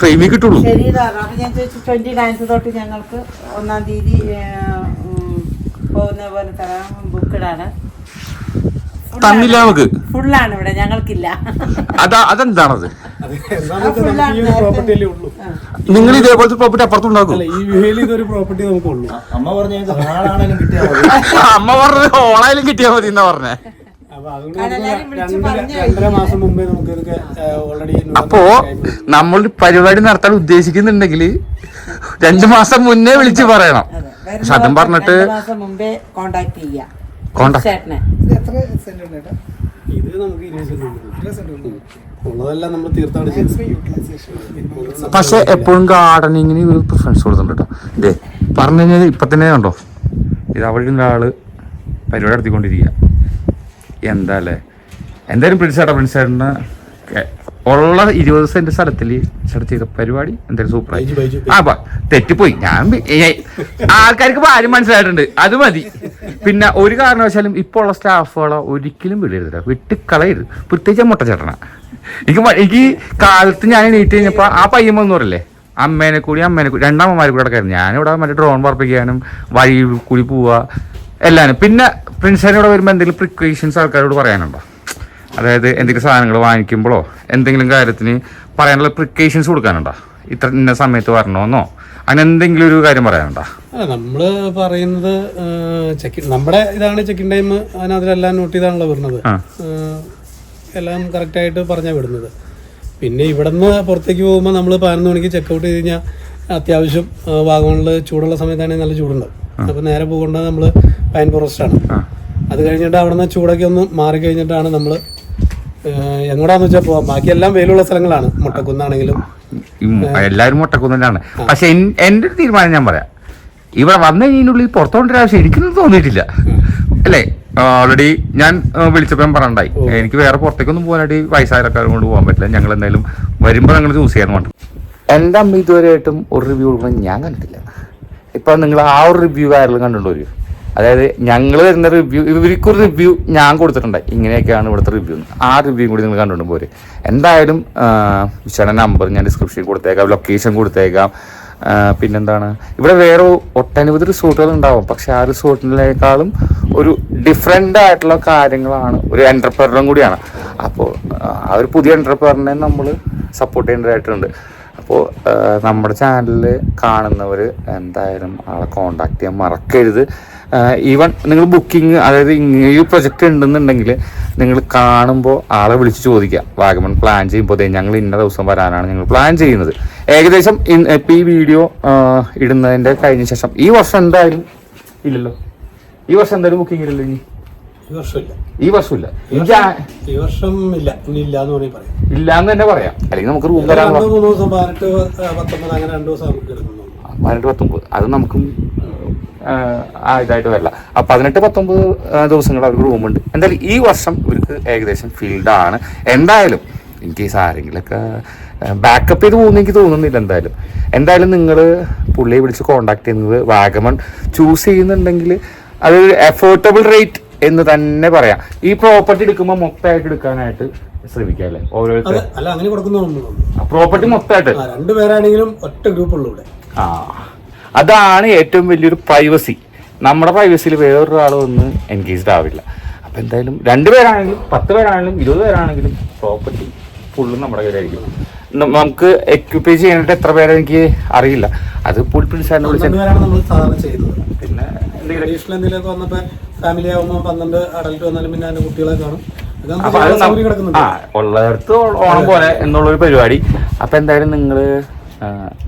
ഫ്രെയിമിൽ കിട്ടുള്ളൂ. ശരിയാണ്. അപ്പൊ ഞാൻ ചോദിച്ചു 29th തൊട്ട് ഞങ്ങൾക്ക് 1-ാം തീയതി പോകുന്ന പോലെ തരാം. ബുക്കഡാണ്, തന്നില്ല നമുക്ക്. ഫുള്ളാണ് ഇവിടെ, ഞങ്ങൾക്കില്ല. അതെന്താണത്? നിങ്ങൾ ഇതേപോലത്തെ പ്രോപ്പർട്ടി അപ്പുറത്തുണ്ടാക്കും. അമ്മ പറഞ്ഞത് ഓണായാലും കിട്ടിയാൽ മതി എന്നാ പറഞ്ഞേ. അപ്പോ നമ്മൾ പരിപാടി നടത്താൻ ഉദ്ദേശിക്കുന്നുണ്ടെങ്കിൽ 2 മാസം മുന്നേ വിളിച്ച് പറയണം. അതും പറഞ്ഞിട്ട് മുമ്പേ കോണ്ടാക്ട് ചെയ്യാം. ഇത് നമുക്ക് 20 സെന്റ് ഉള്ളതെല്ലാം നമ്മൾ തീർത്ഥാടനം. പക്ഷെ എപ്പോഴും ഗാർഡനിങ്ങിന് ഒരു പ്രിഫറൻസ് കൊടുക്കുന്നുണ്ട് കേട്ടോ. ഇതേ പറഞ്ഞു കഴിഞ്ഞാൽ ഇപ്പൊ തന്നെ കണ്ടോ, ഇത് അവിടെ ഒരാള് പരിപാടി നടത്തിക്കൊണ്ടിരിക്കുക. എന്താ അല്ലേ, എന്തായാലും പ്രിൻസേട്ടന് ഉള്ള 20 സെന്റ് സ്ഥലത്തിൽ ചെയ്ത പരിപാടി എന്തായാലും സൂപ്പറായി. തെറ്റിപ്പോയി, ഞാൻ ആൾക്കാർക്ക് ആരും മനസ്സിലായിട്ടുണ്ട്, അത് മതി. പിന്നെ ഒരു കാരണവശാലും ഇപ്പോൾ ഉള്ള സ്റ്റാഫുകളോ ഒരിക്കലും വിടരുത്, വിട്ടുകളയരുത്. പ്രത്യേകിച്ച് മുട്ടച്ചേട്ടന. എനിക്ക് കാലത്ത് ഞാൻ എണീറ്റ് കഴിഞ്ഞപ്പോ ആ പയ്യൻ വന്നു പറയല്ലേ, അമ്മേനെ കൂടി 2 അമ്മമാരെ കൂടെ കിടക്കായിരുന്നു. ഞാനിവിടെ മറ്റേ ഡ്രോൺ പറപ്പിക്കാനും വഴി കൂടി പോവുക എല്ലാവരും. പിന്നെ പ്രിൻസേനോട് വരുമ്പോൾ എന്തെങ്കിലും പ്രിക്കോഷൻസ് ആൾക്കാരോട് പറയാനുണ്ടോ? അതായത് എന്തെങ്കിലും സാധനങ്ങൾ വാങ്ങിക്കുമ്പോഴോ എന്തെങ്കിലും കാര്യത്തിന് പറയാനുള്ള പ്രിക്കോഷൻസ് കൊടുക്കാനുണ്ടോ? ഇന്ന സമയത്ത് വരണമെന്നോ അങ്ങനെ എന്തെങ്കിലും ഒരു കാര്യം പറയാനുണ്ടോ? നമ്മള് പറയുന്നത് നമ്മുടെ ഇതാണ് ചെക്കിംഗ് ടൈം. അതിനെല്ലാം നോട്ട് ചെയ്താണല്ലോ വരുന്നത്. എല്ലാം കറക്റ്റായിട്ട് പറഞ്ഞാൽ വിടുന്നത്. പിന്നെ ഇവിടുന്ന് പുറത്തേക്ക് പോകുമ്പോൾ നമ്മൾ 11 മണിക്ക് ചെക്കൗട്ട് ചെയ്ത് കഴിഞ്ഞാൽ അത്യാവശ്യം വാഗമണിൽ ചൂടുള്ള സമയത്താണെങ്കിൽ നല്ല ചൂടുണ്ടാവും. അപ്പോൾ നേരെ പോകേണ്ടത് നമ്മൾ പൈൻ ഫോറസ്റ്റാണ്. അത് കഴിഞ്ഞിട്ട് അവിടെ നിന്ന് ചൂടൊക്കെ ഒന്ന് മാറിക്കഴിഞ്ഞിട്ടാണ് നമ്മൾ എങ്ങോട്ടാന്ന് വെച്ചാൽ പോവാം. ബാക്കിയെല്ലാം വെയിലുള്ള സ്ഥലങ്ങളാണ്. മുട്ടക്കുന്നാണെങ്കിലും എല്ലാവരും മുട്ടക്കുന്നാണ്. പക്ഷെ എൻ്റെ ഒരു തീരുമാനം ഞാൻ പറയാം, ഇവിടെ വന്നു കഴിഞ്ഞുള്ളിൽ പുറത്തോണ്ടൊരു ആവശ്യം എനിക്കൊന്നും തോന്നിയിട്ടില്ല അല്ലേ. ഓൾറെഡി ഞാൻ വിളിച്ചപ്പോൾ പറഞ്ഞിട്ടുണ്ടായി, എനിക്ക് വേറെ പുറത്തേക്കൊന്നും പോകാനായിട്ട് വയസ്സായക്കാരും കൊണ്ട് പോകാൻ പറ്റില്ല. ഞങ്ങൾ എന്തായാലും വരുമ്പോൾ ഞങ്ങൾ ചൂസ് ചെയ്യാൻ വേണ്ട. എൻ്റെ അമ്മ ഇതുവരെയായിട്ടും ഒരു റിവ്യൂ കൊടുക്കണം ഞാൻ കണ്ടിട്ടില്ല. ഇപ്പം നിങ്ങൾ ആ ഒരു റിവ്യൂ ആരെങ്കിലും കണ്ടുകൊണ്ട് വരും. അതായത് ഞങ്ങൾ തരുന്ന റിവ്യൂ, ഇവർക്കൊരു റിവ്യൂ ഞാൻ കൊടുത്തിട്ടുണ്ട്, ഇങ്ങനെയൊക്കെയാണ് ഇവിടുത്തെ റിവ്യൂ. ആ റിവ്യൂ കൂടി നിങ്ങൾ കണ്ടുകൊണ്ട് പോരെ. എന്തായാലും വിശാല നമ്പർ ഞാൻ ഡിസ്ക്രിപ്ഷനിൽ കൊടുത്തേക്കാം, ലൊക്കേഷൻ കൊടുത്തേക്കാം. പിന്നെന്താണ്, ഇവിടെ വേറെ ഒട്ടനവധി റിസോർട്ടുകൾ ഉണ്ടാവും. പക്ഷെ ആ റിസോർട്ടിനേക്കാളും ഒരു ഡിഫറെൻ്റ് ആയിട്ടുള്ള കാര്യങ്ങളാണ്. ഒരു എൻ്റർപ്രനറും കൂടിയാണ്. അപ്പോൾ ആ ഒരു പുതിയ എൻ്റർപ്രനറിനെ നമ്മൾ സപ്പോർട്ട് ചെയ്യേണ്ടതായിട്ടുണ്ട്. അപ്പോൾ നമ്മുടെ ചാനലിൽ കാണുന്നവർ എന്തായാലും ആളെ കോണ്ടാക്ട് ചെയ്യാൻ മറക്കരുത്. ഈവൻ നിങ്ങൾ ബുക്കിംഗ്, അതായത് ഈ പ്രൊജക്റ്റ് ഉണ്ടെന്നുണ്ടെങ്കിൽ നിങ്ങൾ കാണുമ്പോൾ ആളെ വിളിച്ച് ചോദിക്കുക, വാഗമൺ പ്ലാൻ ചെയ്യുമ്പോൾ ഞങ്ങൾ ഇന്ന ദിവസം വരാനാണ് ഞങ്ങൾ പ്ലാൻ ചെയ്യുന്നത്. ഏകദേശം ഇപ്പം ഈ വീഡിയോ ഇടുന്നതിൻ്റെ കഴിഞ്ഞ ശേഷം ഈ വർഷം എന്തായാലും ഇല്ലല്ലോ, ഈ വർഷം എന്തായാലും ബുക്കിംഗ് ഇല്ലല്ലോ ഇനി ഈ വർഷമില്ല ഈ വർഷം ഇല്ല, ഇനി ഇല്ലാന്ന് വേണമെങ്കിൽ പറയാം. ഇല്ലാന്ന് തന്നെ പറയാം. അല്ലെങ്കിൽ നമുക്ക് റൂം തരാൻ 3 ദിവസം 18, 19 അങ്ങനെ 2 ദിവസം നമുക്ക് എടുക്കുന്നു. 18, 19 അത് നമുക്കും ഇതായിട്ട് വരില്ല. 18, 19 ദിവസങ്ങൾ അവർക്ക് റൂമുണ്ട്. എന്തായാലും ഈ വർഷം ഇവർക്ക് ഏകദേശം ഫീൽഡാണ്. എന്തായാലും ഇൻ കേസ് ആരെങ്കിലൊക്കെ ബാക്കപ്പ് ചെയ്ത് പോകുന്ന എനിക്ക് തോന്നുന്നില്ല. എന്തായാലും നിങ്ങൾ പുള്ളിയെ വിളിച്ച് കോണ്ടാക്ട് ചെയ്യുന്നത്, വാഗമൺ ചൂസ് ചെയ്യുന്നുണ്ടെങ്കിൽ അത് എഫോർട്ടബിൾ റേറ്റ് എന്ന് തന്നെ പറയാം. ഈ പ്രോപ്പർട്ടി എടുക്കുമ്പോൾ മൊത്തമായിട്ട് എടുക്കാനായിട്ട് ശ്രമിക്കാം അല്ലേ ഓരോരുത്തർ? അല്ല, അങ്ങനെ കൊടുക്കുന്നു. പ്രോപ്പർട്ടി മൊത്തമായിട്ട് 2 പേരാണെങ്കിലും ഒറ്റ ഗ്രൂപ്പുള്ളൂ ഇവിടെ. അതാണ് ഏറ്റവും വലിയൊരു പ്രൈവസി. നമ്മുടെ പ്രൈവസിയിൽ വേറൊരാൾ വന്ന് എൻഗേജ്ഡ് ആവില്ല. അപ്പം എന്തായാലും 2 പേരാണെങ്കിലും 10 പേരാണെങ്കിലും 20 പേരാണെങ്കിലും പ്രോപ്പർട്ടി ഫുള്ളും നമ്മുടെ കയ്യിലായിരിക്കും. നമുക്ക് എക്യുപ്പൈ ചെയ്യാനായിട്ട് എത്ര പേരെ എനിക്ക് അറിയില്ല. അത് പുൽപ്പിടിച്ചാണ് വിളിച്ചത്. പിന്നെ എന്തെങ്കിലുമൊക്കെ വന്നപ്പോൾ ഫാമിലി ആകുമ്പോൾ 12 അഡൽട്ട് വന്നാലും പിന്നെ അതിന്റെ കുട്ടികളെ കാണും. ഉള്ളിടത്ത് ഓണം പോലെ എന്നുള്ളൊരു പരിപാടി. അപ്പൊ എന്തായാലും നിങ്ങള്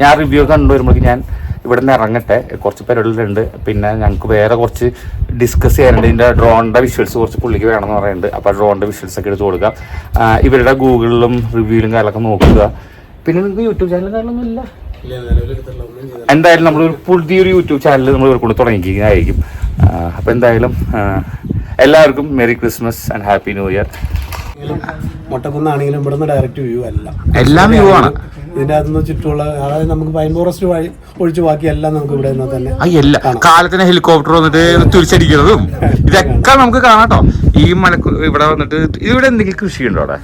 ഞാൻ റിവ്യൂ കണ്ടുവരുമ്പോഴേക്കും ഞാൻ ഇവിടെ നിന്ന് ഇറങ്ങട്ടെ. കുറച്ച് പരിപാടികളുണ്ട്. പിന്നെ ഞങ്ങൾക്ക് വേറെ കുറച്ച് ഡിസ്കസ് ചെയ്യാനുണ്ട്. ഇതിൻ്റെ ഡ്രോണിൻ്റെ വിഷ്വൽസ് കുറച്ച് പുള്ളിക്ക് വേണമെന്ന് പറയുന്നുണ്ട്. അപ്പോൾ ഡ്രോണിൻ്റെ വിഷ്വൽസ് ഒക്കെ എടുത്ത് കൊടുക്കാം. ഇവരുടെ ഗൂഗിളിലും റിവ്യൂയിലും കാര്യങ്ങളൊക്കെ നോക്കുക. പിന്നെ നിങ്ങൾക്ക് യൂട്യൂബ് ചാനലും കാര്യങ്ങളൊന്നും ഇല്ല. എന്തായാലും നമ്മൾ പുതിയൊരു യൂട്യൂബ് ചാനൽ നമ്മൾ ഇവർ കൊണ്ട് തുടങ്ങിയിരിക്കുന്നതായിരിക്കും. അപ്പോൾ എന്തായാലും എല്ലാവർക്കും merry Christmas and happy new year. മൊട്ടക്കുന്നാണെങ്കിലും ഇവിടുന്ന് ഡയറക്റ്റ് വ്യൂ അല്ല, എല്ലാം വ്യൂ ആണ്. ഇതിന്റെ അകത്തുനിന്ന് ചുറ്റുമുള്ള, അതായത് നമുക്ക് പൈൻ ഫോറസ്റ്റ് വഴി ഒഴിച്ച് ബാക്കി എല്ലാം നമുക്ക് ഇവിടെ നിന്ന് തന്നെ കാലത്തിന് ഹെലികോപ്റ്റർ വന്നിട്ട് തിരിച്ചടിക്കുന്നതും ഇതൊക്കെ നമുക്ക് കാണാട്ടോ. ഈ മലക്ക് ഇവിടെ വന്നിട്ട് ഇവിടെ എന്തെങ്കിലും കൃഷി ഉണ്ടോ? അവിടെ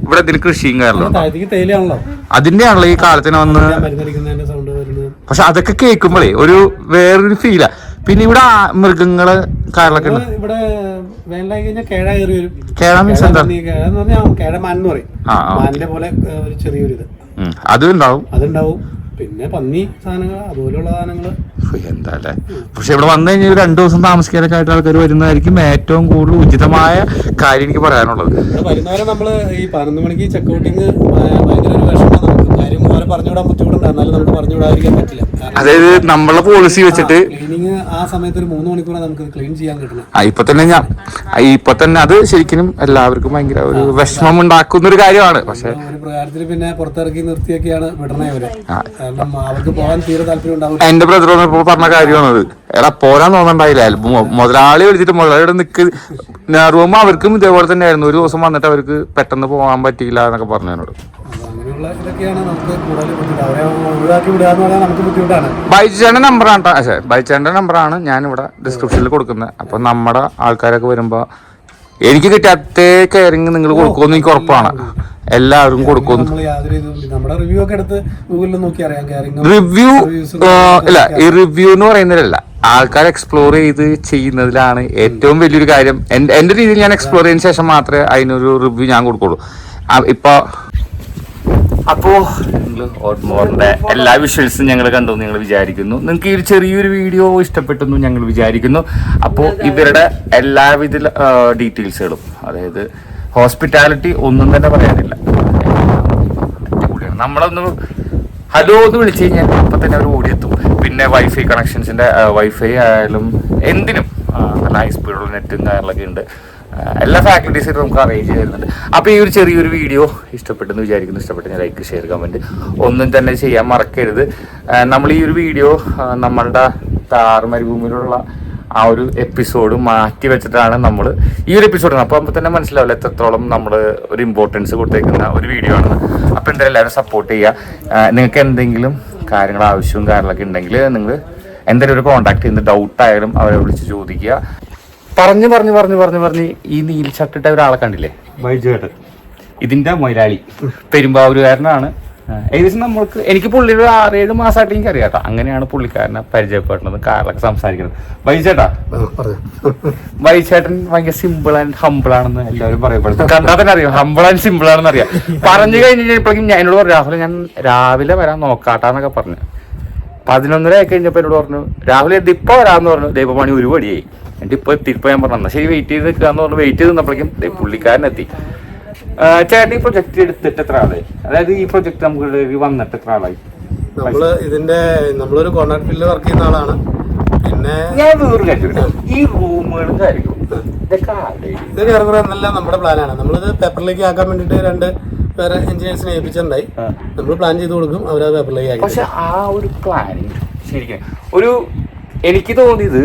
ഇവിടെ എന്തെങ്കിലും കൃഷിയും കാര്യങ്ങളുണ്ടോ? തേയിലാണല്ലോ, അതിന്റെ ആണല്ലോ ഈ കാലത്തിന് വന്ന്. മരുന്നടിക്കുന്നതിന്റെ സൗണ്ട് വരുന്നത്. പക്ഷെ അതൊക്കെ കേൾക്കുമ്പോഴേ ഒരു വേറൊരു ഫീലാ. പിന്നെ ഇവിടെ മൃഗങ്ങള് കാര്യങ്ങളൊക്കെ ഇവിടെ വേനലായി കഴിഞ്ഞാൽ കേഴ കയറി വരും. കേഴ മീൻസ് എന്താ? കേഴന്ന് പറഞ്ഞാൽ കേഴമാൻ എന്ന് പറയും. മാനിന്റെ പോലെ ഒരു ചെറിയൊരു ഇത് അതുണ്ടാവും. പിന്നെ പന്നി സാധനങ്ങൾ, അതുപോലെയുള്ള സാധനങ്ങള് എന്താ അല്ലേ. പക്ഷെ ഇവിടെ വന്നു കഴിഞ്ഞാൽ 2 ദിവസം താമസിക്കാനൊക്കെ ആയിട്ട് ആൾക്കാർ വരുന്നതായിരിക്കും ഏറ്റവും കൂടുതൽ ഉചിതമായ കാര്യം എനിക്ക് പറയാനുള്ളത്. ഇവിടെ വരുന്നവരെ നമ്മള് ഈ 11 മണിക്ക് ചെക്കൗട്ടിങ് ഭയങ്കര ഒരു വിഷമം. നമുക്ക് കാര്യം അവരെ പറഞ്ഞുവിടാൻ ബുദ്ധിമുട്ടുണ്ട്. എന്നാലും നമുക്ക് പറഞ്ഞുവിടാതിരിക്കാൻ പറ്റില്ല. അതായത് നമ്മളെ പോളിസി വെച്ചിട്ട് ക്ലീനിങ് ആ സമയത്ത് ഒരു 3 മണിക്കൂറാണ് നമുക്ക് ക്ലീൻ ചെയ്യാൻ കിട്ടുന്നത്. ഇപ്പൊ തന്നെ അത് ശരിക്കും എല്ലാവർക്കും ഭയങ്കര ഒരു വിഷമം ഉണ്ടാക്കുന്ന ഒരു കാര്യമാണ്. പക്ഷെ ഒരു പ്രകാരത്തിൽ പിന്നെ പുറത്തിറക്കി നിർത്തിയൊക്കെയാണ് വിടണേ അവര്. കാരണം അവർക്ക് പോകാൻ തീരെ താല്പര്യം ഉണ്ടാവില്ല. എന്റെ ബ്രദർ ഇപ്പൊ പറഞ്ഞ കാര്യമാണത്. എടാ പോരാൻ തോന്നണ്ടായില്ല. മുതലാളി വിളിച്ചിട്ട് മുതലാളിയുടെ നിക്ക് റൂം അവർക്കും ഇതേപോലെ തന്നെ ആയിരുന്നു. ഒരു ദിവസം വന്നിട്ട് അവർക്ക് പെട്ടെന്ന് പോകാൻ പറ്റിയില്ല എന്നൊക്കെ പറഞ്ഞു എന്നോട്. അങ്ങനെയുള്ള ഇതൊക്കെയാണ് നമുക്ക് കൂടുതൽ ബുദ്ധിമുട്ട്. അവരെ ഒഴിവാക്കി വിടുക എന്ന് പറഞ്ഞാൽ നമുക്ക് ബുദ്ധിമുട്ടാണ്. ബൈച്ചേന്റെ നമ്പറാണ് കേട്ടോ. ബൈച്ചേന്റെ നമ്പറാണ് ഞാൻ ഇവിടെ ഡിസ്ക്രിപ്ഷനിൽ കൊടുക്കുന്നത്. അപ്പൊ നമ്മുടെ ആൾക്കാരൊക്കെ വരുമ്പോ എനിക്ക് കിട്ടിയ അതേ കെയറിങ് നിങ്ങൾ കൊടുക്കുമെന്ന് എനിക്ക് ഉറപ്പാണ്. എല്ലാവരും കൊടുക്കും. റിവ്യൂ ഇല്ല, ഈ റിവ്യൂ എന്ന് പറയുന്നതിലല്ല, ആൾക്കാർ എക്സ്പ്ലോർ ചെയ്ത് ചെയ്യുന്നതിലാണ് ഏറ്റവും വലിയൊരു കാര്യം. എന്റെ രീതിയിൽ ഞാൻ എക്സ്പ്ലോർ ചെയ്തതിനു ശേഷം മാത്രമേ അതിനൊരു റിവ്യൂ ഞാൻ കൊടുക്കുള്ളൂ. അപ്പോ ഓട്ട്മോറിന്റെ എല്ലാ വിഷ്വൽസും ഞങ്ങൾ കണ്ടു നിങ്ങൾ വിചാരിക്കുന്നു. നിങ്ങൾക്ക് ഈ ഒരു ചെറിയൊരു വീഡിയോ ഇഷ്ടപ്പെട്ടെന്നു ഞങ്ങൾ വിചാരിക്കുന്നു. അപ്പോൾ ഇവരുടെ എല്ലാവിധ ഡീറ്റെയിൽസുകളും, അതായത് ഹോസ്പിറ്റാലിറ്റി ഒന്നും തന്നെ പറയാനില്ല. നമ്മളൊന്ന് ഹലോ എന്ന് വിളിച്ചു കഴിഞ്ഞാൽ അപ്പം തന്നെ അവർ ഓടിയെത്തും. പിന്നെ വൈഫൈ കണക്ഷൻസിന്റെ വൈഫൈ ആയാലും എന്തിനും നല്ല ഹൈ സ്പീഡുള്ള നെറ്റും കാര്യങ്ങളൊക്കെ ഉണ്ട്. എല്ലാ ഫാക്കൽറ്റീസും നമുക്ക് അറേഞ്ച് ചെയ്ത് തരുന്നുണ്ട്. അപ്പോൾ ഈ ഒരു ചെറിയൊരു വീഡിയോ ഇഷ്ടപ്പെട്ടെന്ന് വിചാരിക്കുന്നു. ഇഷ്ടപ്പെട്ടെങ്കിൽ ലൈക്ക്, ഷെയർ, കമൻറ്റ് ഒന്നും തന്നെ ചെയ്യാൻ മറക്കരുത്. നമ്മൾ ഈ ഒരു വീഡിയോ നമ്മളുടെ താർ മരുഭൂമിയിലുള്ള ആ ഒരു എപ്പിസോഡ് മാറ്റി വെച്ചിട്ടാണ് നമ്മൾ ഈ ഒരു എപ്പിസോഡ്. അപ്പോൾ തന്നെ മനസ്സിലാവില്ല എത്രത്തോളം നമ്മൾ ഒരു ഇമ്പോർട്ടൻസ് കൊടുത്തേക്കുന്ന ഒരു വീഡിയോ ആണ്. അപ്പോൾ എന്തായാലും എല്ലാവരും സപ്പോർട്ട് ചെയ്യുക. നിങ്ങൾക്ക് എന്തെങ്കിലും കാര്യങ്ങൾ ആവശ്യവും കാര്യങ്ങളൊക്കെ ഉണ്ടെങ്കിൽ നിങ്ങൾ എന്തെങ്കിലും ഒരു കോൺടാക്ട് ചെയ്യുന്ന ഡൗട്ടായാലും അവരെ വിളിച്ച് ചോദിക്കുക. പറഞ്ഞ് ഈ നീൽ ഷർട്ടിട്ട ഒരാളെ കണ്ടില്ലേ, ബൈജുവേട്ടൻ, ഇതിന്റെ മൊയിലാളി പെരുമ്പാവൂരുകാരനാണ്. ഏകദേശം എനിക്ക് പുള്ളി ഒരു 6-7 മാസമായിട്ട് എനിക്ക് അറിയാം കേട്ടോ. അങ്ങനെയാണ് പുള്ളിക്കാരനെ പരിചയപ്പെടുന്നത്, കാറിലൊക്കെ സംസാരിക്കുന്നത്. ബൈചേട്ടൻ ഭയങ്കര സിമ്പിൾ ആൻഡ് ഹംബിൾ ആണെന്ന് എല്ലാവരും പറയപ്പെടുന്നു. കണ്ടാൽ തന്നെ അറിയാം ഹംബിൾ ആൻഡ് സിമ്പിൾ ആണെന്ന് അറിയാം. പറഞ്ഞു കഴിഞ്ഞപ്പോഴേക്കും എന്നോട് പറഞ്ഞു, രാഹുൽ ഞാൻ രാവിലെ വരാൻ നോക്കാട്ടാന്നൊക്കെ 11:30 ആയി കഴിഞ്ഞപ്പോൾ എന്നോട് പറഞ്ഞു രാഹുൽ ഇപ്പൊ വരാമെന്ന് പറഞ്ഞു. ദൈവം പണി 1 പടിയായി. എന്നിട്ട് ഇപ്പൊ എത്തിയപ്പോ ഞാൻ പറഞ്ഞു ശരി വെയിറ്റ് ചെയ്ത് നിൽക്കാന്ന് പറഞ്ഞു. വെയിറ്റ് ചെയ്ത് നിന്നപ്പോഴേക്കും പുള്ളിക്കാരനെത്തി. ചേട്ടൻ ഈ പ്രൊജക്ട് എടുത്തിട്ട് എത്ര ആളായി? അതായത് ഈ പ്രൊജക്ട് നമുക്ക് വന്നിട്ട് എത്ര ആളായി? നമ്മളൊരു കോൺട്രാക്ട് ഫീൽഡിൽ വർക്ക് ചെയ്യുന്ന ആളാണ്. പിന്നെ ഞാൻ വേറൊരു കാര്യം, ഈ റൂമുകളും കാര്യങ്ങളും ഇതൊക്കെ ഇറങ്ങുന്നതല്ല നമ്മുടെ പ്ലാനാണ്. നമ്മളിത് പേപ്പറിലേക്ക് ആക്കാൻ വേണ്ടിട്ട് 2 വേറെ എഞ്ചിനീയേഴ്സിനെ ഏൽപ്പിച്ചിട്ടുണ്ടായി. നമ്മൾ പ്ലാൻ ചെയ്ത് കൊടുക്കും, അവരത് പേപ്പറിലേക്ക് ആക്കി. പക്ഷെ ആ ഒരു പ്ലാനിങ് ശരിക്കും എനിക്ക് തോന്നിയത്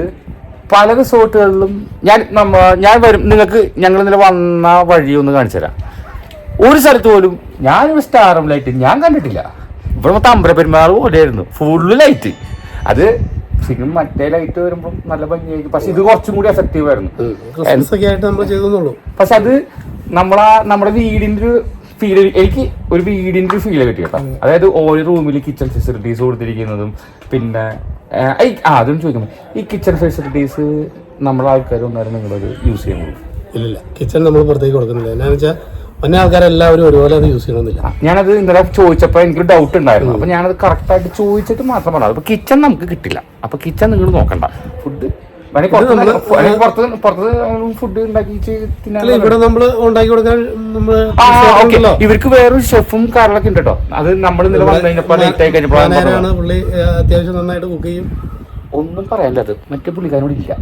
പല റിസോർട്ടുകളിലും ഞാൻ വരും, നിങ്ങൾക്ക് ഞങ്ങൾ ഇന്നലെ വന്ന വഴി ഒന്ന് കാണിച്ചു തരാം. ഒരു സ്ഥലത്ത് പോലും ഞാനൊരു സ്റ്റാറും ലൈറ്റ് ഞാൻ കണ്ടിട്ടില്ല. ഇവിടെ മൊത്തം അമ്പലപ്പെരുമാൾ പോലെയായിരുന്നു, ഫുള്ള് ലൈറ്റ്. അത് ശരിക്കും മറ്റേ ലൈറ്റ് വരുമ്പോൾ നല്ല ഭംഗിയായിരിക്കും, പക്ഷെ ഇത് കുറച്ചും കൂടി എഫക്റ്റീവ് ആയിരുന്നു. പക്ഷെ അത് നമ്മുടെ വീടിന്റെ ഒരു ഫീൽ, എനിക്ക് ഒരു വീടിന്റെ ഒരു ഫീല് കിട്ടി കേട്ടോ. അതായത് ഓരോ റൂമിൽ കിച്ചൺ ഫെസിലിറ്റീസ് കൊടുത്തിരിക്കുന്നതും, പിന്നെ അതും ചോദിക്കുമ്പോൾ ഈ കിച്ചൺ ഫെസിലിറ്റീസ് നമ്മളെ ആൾക്കാർ ഒന്നാലും നിങ്ങളത് യൂസ് ചെയ്യുന്നത് ഇല്ല. കിച്ചൺ നമ്മൾ പുറത്തേക്ക് കൊടുക്കുന്നില്ല. എന്നാന്ന് വെച്ചാൽ മറ്റേ ആൾക്കാരെല്ലാവരും ഒരുപോലെ അത് യൂസ് ചെയ്യണമെന്നില്ല. ഞാനത് ഇന്നലെ ചോദിച്ചപ്പോൾ എനിക്കൊരു ഡൗട്ട് ഉണ്ടായിരുന്നു. അപ്പൊ ഞാനത് കറക്റ്റ് ആയിട്ട് ചോദിച്ചിട്ട് മാത്രം പറഞ്ഞു. അപ്പൊ കിച്ചൺ നമുക്ക് കിട്ടില്ല, അപ്പൊ കിച്ചൺ നിങ്ങൾ നോക്കണ്ട. ഫുഡ് ഫുഡ് ഉണ്ടാക്കി ഇവിടെ നമ്മൾ ഉണ്ടാക്കി കൊടുക്കാൻ ഇവർക്ക് വേറൊരു ഷെഫും കാര്യങ്ങളൊക്കെ ഉണ്ട് കേട്ടോ. അത് നമ്മൾ ഇന്നലെ വന്നു കഴിഞ്ഞപ്പോൾ ലേറ്റ് ആയി കഴിഞ്ഞപ്പോൾ പുള്ളി അത്യാവശ്യം നന്നായിട്ട് കുക്ക് ചെയ്യും. ഒന്നും പറയാനില്ല, അത് മറ്റേ പുള്ളിക്കാരോട് ഇല്ല.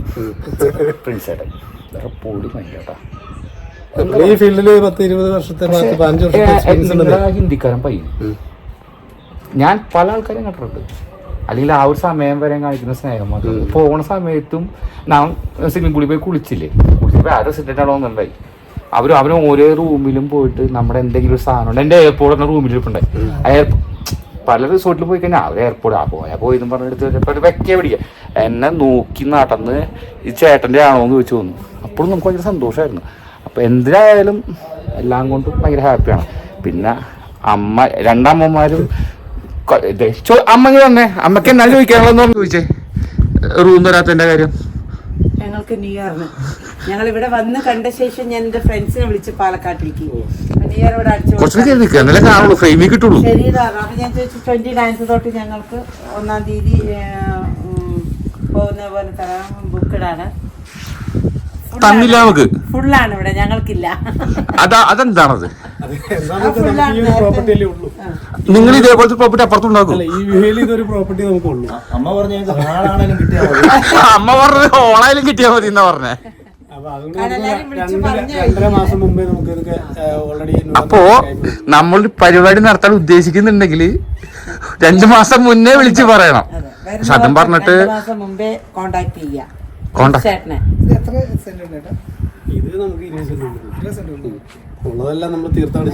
പ്രിൻസ് ഏട്ടൻ വേറെ പൊടി ഭയങ്കര ഈ ഫീൽഡില് 10-20 വർഷത്തെ 15 വർഷത്തെ ഹിന്ദിക്കാരൻ പയ്യൻ. ഞാൻ പല ആൾക്കാരെയും കണ്ടിട്ടുണ്ട്. അല്ലെങ്കിൽ ആ ഒരു സമയം വരെ കാണിക്കുന്ന സ്നേഹം മാത്രം. പോണ സമയത്തും നാം സ്വിമ്മിംഗ് പൂളിൽ പോയി കുളിച്ചില്ലേ, കുളിച്ചപ്പോൾ ആ റെസിഡൻ്റ് ആണോ എന്നുണ്ടായി. അവരും ഓരോ റൂമിലും പോയിട്ട് നമ്മുടെ എന്തെങ്കിലും ഒരു സാധനം ഉണ്ട്. എൻ്റെ എയർപോർട്ട് എന്ന റൂമിലിരിപ്പുണ്ടായി. പല റിസോർട്ടിൽ പോയി കഴിഞ്ഞാൽ അവർ എയർപോർട്ട് പോയെന്ന് പറഞ്ഞെടുത്ത് വെക്കേ പിടിക്കുക. എന്നെ നോക്കി നടന്ന് ഈ ചേട്ടൻ്റെ ആണോ എന്ന് ചോദിച്ചു തോന്നുന്നു. അപ്പോഴും നമുക്ക് ഭയങ്കര സന്തോഷമായിരുന്നു. അപ്പോൾ എന്തിനായാലും എല്ലാം കൊണ്ടും ഭയങ്കര ഹാപ്പിയാണ്. പിന്നെ രണ്ടമ്മമാരും അമ്മ തന്നെ അമ്മക്ക് എന്നാ ചോദിക്കാനുള്ളതെന്ന് ചോദിച്ചേ റൂം തരാത്തതിന്റെ കാര്യം. ഞങ്ങൾക്ക് ന്യൂ ഇയറിന് ഞങ്ങൾ ഇവിടെ വന്ന് കണ്ട ശേഷം ഞാൻ എന്റെ ഫ്രണ്ട്സിനെ വിളിച്ച് പാലക്കാട്ടിലേക്ക് ന്യൂ ഇയർ ഇവിടെ അടിച്ചു ഫ്രെയിമിൽ കിട്ടുള്ളൂ. ശരിയാണ്. അപ്പൊ ഞാൻ ചോദിച്ചു 29 തൊട്ട് ഞങ്ങൾക്ക് 1-ാം തീയതി പോകുന്ന പോലെ തരാം. ബുക്കിടാണ്, തന്നില്ല നമുക്ക്, ഫുള്ളാണ് ഇവിടെ, ഞങ്ങൾക്കില്ല. അതെന്താണത്? നിങ്ങൾ ഇതേപോലത്തെ പ്രോപ്പർട്ടി അപ്പുറത്തുണ്ടാക്കും. അമ്മ പറഞ്ഞത് ഓളായാലും കിട്ടിയാൽ മതി എന്നാ പറഞ്ഞേ. അപ്പോ നമ്മൾ പരിപാടി നടത്താൻ ഉദ്ദേശിക്കുന്നുണ്ടെങ്കിൽ 2 മാസം മുന്നേ വിളിച്ച് പറയണം. സത്യം പറഞ്ഞിട്ട് മുമ്പേ കോണ്ടാക്ട് ചെയ്യാം. ഇത് നമുക്ക് 20 സെന്റ് ഉള്ളതെല്ലാം നമ്മൾ തീർത്ഥാടനം.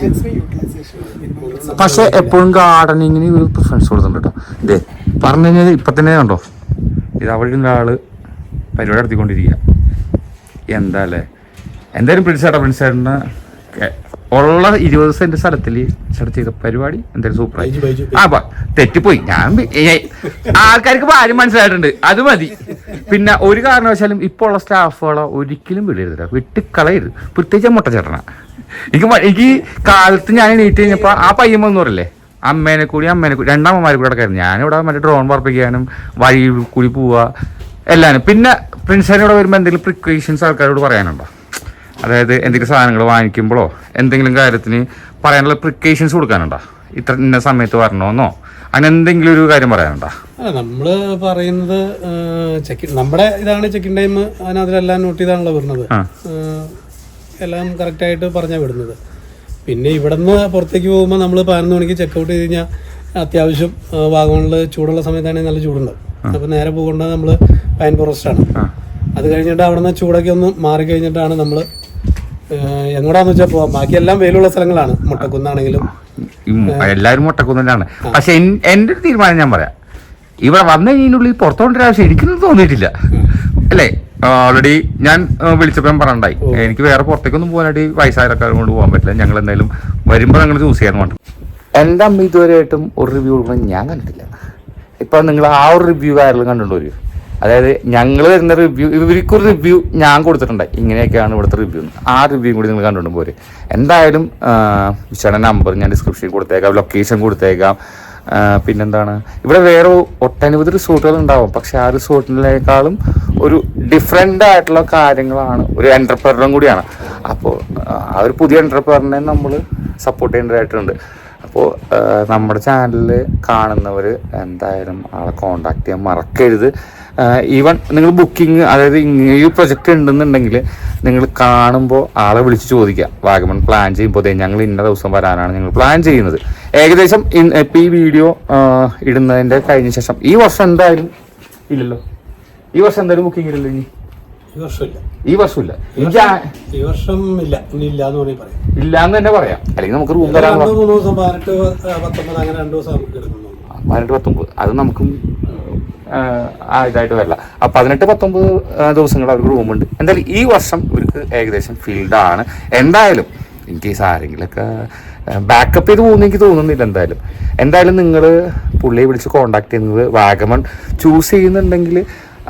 പക്ഷെ എപ്പോഴും ഗാർഡനിങ്ങിന് ഒരു പ്രിഫറൻസ് കൊടുക്കുന്നുണ്ട് കേട്ടോ. ഇതേ പറഞ്ഞു കഴിഞ്ഞാൽ ഇപ്പൊ തന്നെ കണ്ടോ, ഇത് അവിടെ ഒരാള് പരിപാടി നടത്തിക്കൊണ്ടിരിക്കുക. എന്താ അല്ലേ, എന്തായാലും പ്രിൻസേട്ടന് ഉള്ള 20 സെന്റ് സ്ഥലത്തിൽ ചെയ്ത പരിപാടി എന്തായാലും സൂപ്പറായി. തെറ്റിപ്പോയി, ഞാൻ ആൾക്കാർക്ക് ആരും മനസ്സിലായിട്ടുണ്ട്, അത് മതി. പിന്നെ ഒരു കാരണവശാലും ഇപ്പോൾ ഉള്ള സ്റ്റാഫുകളോ ഒരിക്കലും വിടരുത്, വിട്ടുകളയരുത്. പ്രത്യേകിച്ച് മുട്ടച്ചേട്ടനാ. എനിക്ക് കാലത്ത് ഞാൻ എണീറ്റ് കഴിഞ്ഞപ്പോൾ ആ പയ്യൻ വന്നു പറയില്ലേ, അമ്മേനെ കൂടി 2 അമ്മമാരെ കൂടി അടക്കായിരുന്നു. ഞാനിവിടെ മറ്റേ ഡ്രോൺ പറപ്പിക്കാനും വഴി കൂടി പോവുക എല്ലാവരും. പിന്നെ പ്രിൻസേനോട് വരുമ്പോൾ എന്തെങ്കിലും പ്രിക്കോഷൻസ് ആൾക്കാരോട് പറയാനുണ്ടോ? അതായത് എന്തെങ്കിലും സാധനങ്ങൾ വാങ്ങിക്കുമ്പോഴോ എന്തെങ്കിലും കാര്യത്തിന് പറയാനുള്ള പ്രിക്കോഷൻസ് കൊടുക്കാനുണ്ടോ? ഇന്ന സമയത്ത് വരണമെന്നോ അങ്ങനെ എന്തെങ്കിലും ഒരു കാര്യം പറയാനുണ്ടോ? നമ്മള് പറയുന്നത് നമ്മുടെ ഇതാണ് ചെക്കിൻ ടൈം. അതിനെല്ലാം നോട്ട് ചെയ്താണല്ലോ വരുന്നത്. എല്ലാം കറക്റ്റായിട്ട് പറഞ്ഞാൽ വിടുന്നത്. പിന്നെ ഇവിടുന്ന് പുറത്തേക്ക് പോകുമ്പോൾ നമ്മൾ 11 മണിക്ക് ചെക്കൗട്ട് ചെയ്ത് കഴിഞ്ഞാൽ അത്യാവശ്യം വാഗമണിൽ ചൂടുള്ള സമയത്താണെങ്കിൽ നല്ല ചൂടുണ്ടാവും. അപ്പോൾ നേരെ പോകേണ്ടത് നമ്മൾ പൈൻ ഫോറസ്റ്റാണ്. അത് കഴിഞ്ഞിട്ട് അവിടെ നിന്ന് ചൂടൊക്കെ ഒന്ന് മാറിക്കഴിഞ്ഞിട്ടാണ് നമ്മൾ എങ്ങോട്ടാന്ന് വെച്ചാൽ പോവാം. ബാക്കിയെല്ലാം വെയിലുള്ള സ്ഥലങ്ങളാണ്. മുട്ടക്കുന്നാണെങ്കിലും എല്ലാവരും മുട്ടക്കുന്നിലാണ്. പക്ഷെ എൻ്റെ ഒരു തീരുമാനം ഞാൻ പറയാം, ഇവിടെ വന്നു കഴിഞ്ഞുള്ളിൽ പുറത്തോണ്ടൊരു ആവശ്യം എനിക്കൊന്നും തോന്നിയിട്ടില്ല അല്ലേ. ഓൾറെഡി ഞാൻ വിളിച്ചപ്പോൾ പറയണ്ടായി, എനിക്ക് വേറെ പുറത്തേക്കൊന്നും പോകാനായിട്ട് വയസ്സായക്കാരെ കൊണ്ട് പോകാൻ പറ്റില്ല. ഞങ്ങൾ എന്തായാലും വരുമ്പോൾ ഞങ്ങൾ ചൂസ് ചെയ്യാൻ വേണ്ട. എൻ്റെ അമ്മ ഇതുവരെയായിട്ടും ഒരു റിവ്യൂ കൊടുക്കണം ഞാൻ കണ്ടിട്ടില്ല. ഇപ്പം നിങ്ങൾ ആ ഒരു റിവ്യൂ കാര്യങ്ങൾ കണ്ടിട്ടുണ്ടോ? ഒരു അതായത് ഞങ്ങൾ തരുന്ന റിവ്യൂ, ഇവർക്കൊരു റിവ്യൂ ഞാൻ കൊടുത്തിട്ടുണ്ടായി, ഇങ്ങനെയൊക്കെയാണ് ഇവിടുത്തെ റിവ്യൂ. ആ റിവ്യൂ കൂടി നിങ്ങൾ കണ്ടുകൊണ്ട് പോരെ. എന്തായാലും വിശാല നമ്പർ ഞാൻ ഡിസ്ക്രിപ്ഷനിൽ കൊടുത്തേക്കാം, ലൊക്കേഷൻ കൊടുത്തേക്കാം. പിന്നെന്താണ്, ഇവിടെ വേറെ ഒട്ടനവധി റിസോർട്ടുകൾ ഉണ്ടാവും. പക്ഷെ ആ റിസോർട്ടിനേക്കാളും ഒരു ഡിഫറെൻ്റ് ആയിട്ടുള്ള കാര്യങ്ങളാണ്, ഒരു എൻ്റർപ്രനറും കൂടിയാണ്. അപ്പോൾ ആ ഒരു പുതിയ എൻ്റർപ്രനറിനെ നമ്മൾ സപ്പോർട്ട് ചെയ്യേണ്ടതായിട്ടുണ്ട്. അപ്പോൾ നമ്മുടെ ചാനലിൽ കാണുന്നവർ എന്തായാലും ആളെ കോണ്ടാക്ട് ചെയ്യാൻ മറക്കരുത്. ഈവൻ നിങ്ങൾ ബുക്കിംഗ്, അതായത് ഈ പ്രൊജക്റ്റ് ഉണ്ടെന്നുണ്ടെങ്കിൽ നിങ്ങൾ കാണുമ്പോൾ ആളെ വിളിച്ച് ചോദിക്കുക. വാഗമൺ പ്ലാൻ ചെയ്യുമ്പോൾ ഞങ്ങൾ ഇന്ന ദിവസം വരാനാണ് ഞങ്ങൾ പ്ലാൻ ചെയ്യുന്നത്. ഏകദേശം ഇപ്പോൾ ഈ വീഡിയോ ഇടുന്നതിൻ്റെ കഴിഞ്ഞ ശേഷം ഈ വർഷം എന്തായാലും ഇല്ലല്ലോ, ഈ വർഷം എന്തായാലും ബുക്കിംഗ് ഇല്ലല്ലോ. ഈ വർഷമില്ല ഈ വർഷം ഇല്ല, ഇനി ഇല്ലാന്ന് വേണമെങ്കിൽ പറയാം. ഇല്ലാന്ന് തന്നെ പറയാം. അല്ലെങ്കിൽ നമുക്ക് റൂം തരാൻ 3 ദിവസം 18, 19 അങ്ങനെ 2 ദിവസം നമുക്ക് എടുക്കുന്നു. 18, 19 അത് നമുക്കും ഇതായിട്ട് വരില്ല. 18, 19 ദിവസങ്ങൾ അവർക്ക് റൂമുണ്ട്. എന്തായാലും ഈ വർഷം ഇവർക്ക് ഏകദേശം ഫീൽഡാണ്. എന്തായാലും ഇൻ കേസ് ആരെങ്കിലൊക്കെ ബാക്കപ്പ് ചെയ്ത് പോകുന്ന എനിക്ക് തോന്നുന്നില്ല. എന്തായാലും നിങ്ങൾ പുള്ളിയെ വിളിച്ച് കോണ്ടാക്ട് ചെയ്യുന്നത്, വാഗമൺ ചൂസ് ചെയ്യുന്നുണ്ടെങ്കിൽ